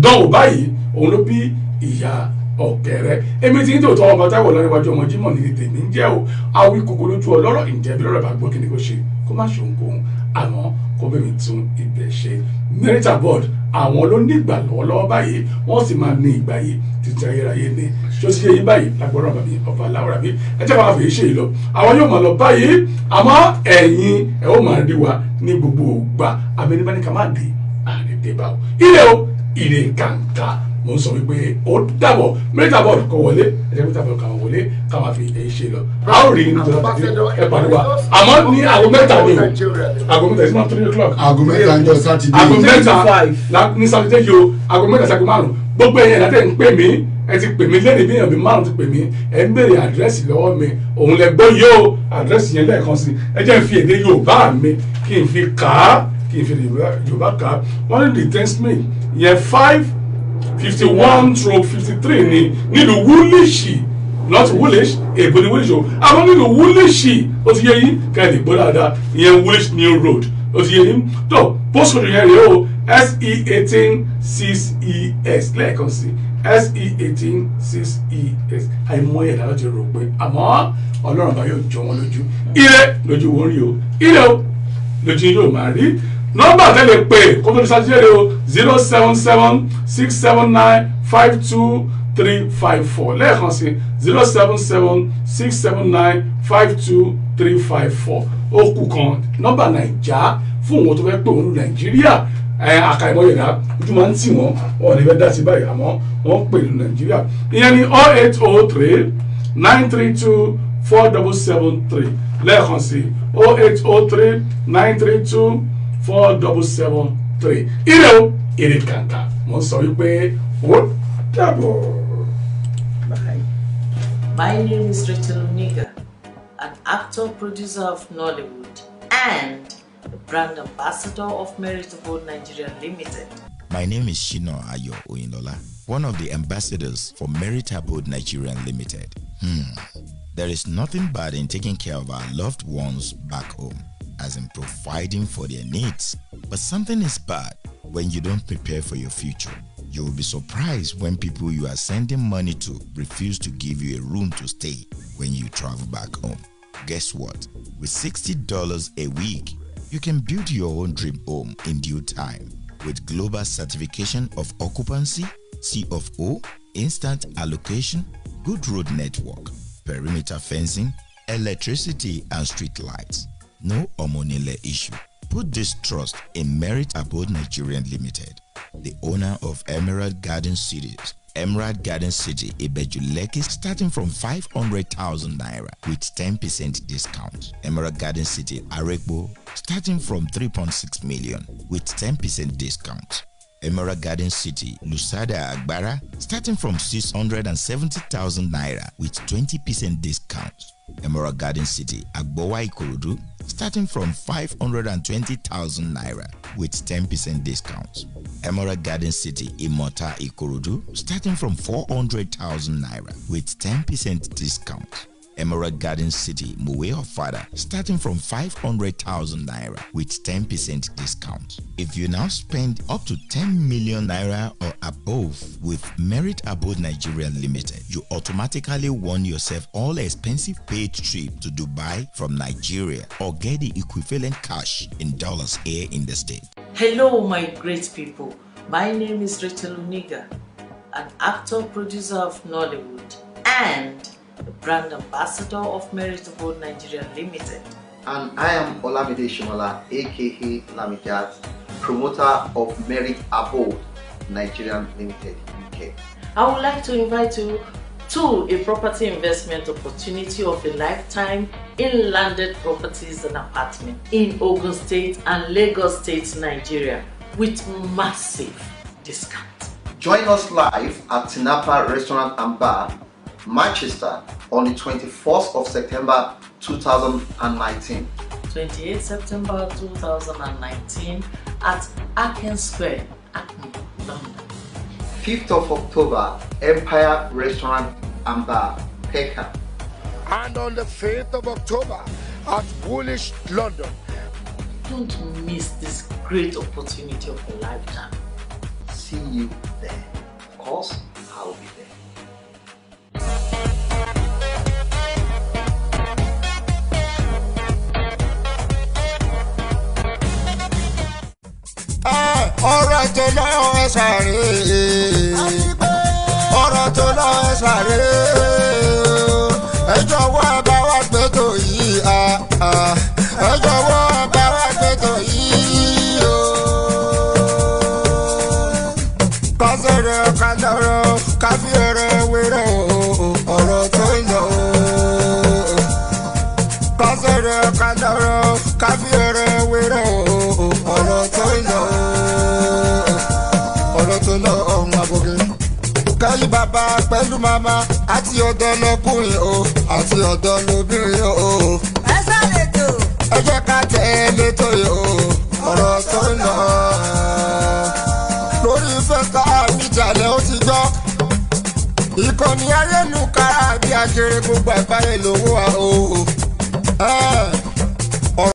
dánwò báyìí òun ló bí ìyá ọ̀kẹ́rẹ́ èmi ti ń tòótọ́ ọmọ Táíwò Ọláníwájú ọmọ Jímọ̀ ní tèmi ń jẹ́ o Awíkòkó lójú ọlọ́rọ̀ ǹjẹ́ bí lọ́rọ̀ bá gbọ́ kí ni kò ṣe kó má ṣe ohunkóhun àmọ́ kó bẹ́ẹ̀ mi tún ibẹ̀ ṣe Narrator Board àwọn ló ní ìgbà lọ́wọ́lọ́wọ́ báyìí wọ́n sì máa ní ìgbà yìí títí ayérayé ni tí ó sì yẹ yín báyìí lágbọ́dọ̀ bàbí ọba Aláwùrábí ẹ jẹ́ ká fèé ṣe yìí lọ àwọn yóò máa lọ báyìí àmọ́ ẹ̀yin ẹ̀ ó máa rí wa ní gbogbo ògbà abẹnibẹ́ni ká má dé àdédé bá o ilé o ilé kàǹkà mo ń sọ wípé ó dàbọ̀ Narrator Board kọ wọlé ẹ̀jẹ̀ Narrator Board kà wọlé ká máa fi èyí ṣe lọ a ó rí nítorí ẹ pàdé wa àmọ́ ní aago mẹ́ta ni o aago mẹ́ta is not 3 o'clock aago mẹ́ta ń jọ sátidé aago mẹ́ta ní sátidé yìí o aago mẹ́ta sí aago márùn gbogbo ẹ̀yìn ẹ̀dá tẹ̀ ń pè mí ẹ ti pè mí lẹ́nu bí èèyàn bí márùn ti pè mí ẹ ń béèrè àdírẹ́sì lọ́wọ́ mi òun lẹ gbọ́ yìí o àdírẹ́sì yẹn lẹ́ẹ̀kan sí ẹ jẹ́ n fi èdè Yorùbá mi kí n fi kà á kí n fi Yorùbá kà á wọ́n ní the testament yẹn 551/53 ni nílùú Woolwich not Woolwich èbó ni Woolwich o àwọn nílùú Woolwich ó ti yẹ yín ká ẹ lè gbọ́ dáadáa ìyẹn Woolwich New Road ó ti yẹ yín tó postcode yẹn rèé o SE18 6ES lẹ́ẹ̀kan sí SE18 6ES àìmọye ẹ̀dá láti rò pé àmọ́ ọlọ́run bá yóò jọ wọn lójú ire lójú wọn rí o ire o lójú yóò máa rí nọ́mbà tẹ́lẹ̀ pé kó tó ní sátidé o 077-679-52354 lẹ́ẹ̀kan sí 077-679-52354 ó kù kan nọ́mbà nàìjà fún wọn tó fẹ́ pè wọ́n ní Nàìjíríà àkàìmọye ẹ̀dá ojú máa ń tì wọ́n wọn ní fẹ́ dá sí báyìí àmọ́ wọ́n pè ní Nàìjíríà ìyẹn ní 0803-932-4773 lẹ́ẹ̀kan sí 0803-932-4773 ire o ire kàǹkà mo ń sọ wípé ó dàbọ̀. My name is Rachel Oniga, an actor, producer of Nollywood and the brand ambassador of Narrator Board Nigeria Limited. My name is Shina Ayo Oyinlola, one of the ambassadors for Merit Abode Nigeria Limited. There is nothing bad in taking care of our loved ones back home, as in providing for their needs. But something is bad when you don't prepare for your future. You will be surprised when people you are sending money to refuse to give you a room to stay when you travel back home. Guess what? With $60 a week, you can build your own dream home in due time with global certification of occupancy, C of O, instant allocation, good road network, perimeter fencing, electricity and street lights. No omonile issue. Put this trust in Merit Abode Nigeria Limited, the owner of Emerald Garden Cities. Emerald Garden City, Ibejuleki, starting from 500,000 naira with 10% discount. Emerald Garden City, Arekbo, starting from 3.6 million with 10% discount. Emerald Garden City, Lusada Agbara, starting from 670,000 naira with 20% discount. Emerald Garden City, Agbowa Ikorodu, starting from 520,000 naira with 10% discount. Emerald Garden City, Imota Ikorodu, starting from 400,000 naira with 10% discount. Emerald Garden City, Muwe Ofada, starting from 500,000 naira with 10% discount. If you now spend up to 10 million naira or above with Merit Abode Nigeria Limited, you automatically won yourself all expensive paid trip to Dubai from Nigeria or get the equivalent cash in dollars here in the state. Hello, my great people. My name is Rachel Uniga, an actor, producer of Nollywood, and the brand ambassador of Merit Abode Nigeria Limited. And I am Olamide Shimola, aka Lamijat, promoter of Merit Abode Nigeria Limited UK. I would like to invite you to a property investment opportunity of a lifetime in landed properties and apartments in Ogun State and Lagos State, Nigeria, with massive discount. Join us live at Tinapa Restaurant and Bar, Manchester, on the 24th of September 2019. 28 September 2019 at Aken Square, Acme, London. 5th of October, Empire Restaurant and Bar, Peckham. And on the 5th of October at Woolwich, London. Don't miss this great opportunity of a lifetime. See you there. Of course, I'll be there. Ọ̀rọ̀ tó lọ ẹ sáré, ọ̀rọ̀ tó lọ ẹ sáré, ẹ jọ̀wọ́ ẹ bá wa gbé tó yìí, ẹ jọ̀wọ́ ẹ bá wa gbé tó yìí o. Kọ́sẹ̀rẹ̀ kájọ̀rọ̀ káfíẹ̀rẹ̀ wéré o, ọ̀rọ̀ tó lọ o. Kọ́sẹ̀rẹ̀ kájọ̀rọ̀ káfíẹ̀rẹ̀ wéré o, ọ̀rọ̀ tó lọ o. Kẹ́yìn bàbá pẹ̀lú màmá àti ọ̀dọ́ lọ́kùnrin o àti ọ̀dọ́ lóbìnrin o. Ẹ sáré tó. Ẹ jẹ́ ká tẹ̀lé tó yẹ o ọ̀rọ̀ tó ń lọ. Lórí fẹ́ta ìjàlẹ̀ ó ti gbọ́. Ìkànnì ayélujára bí ajere gbogbo àgbáyé lówó wa o.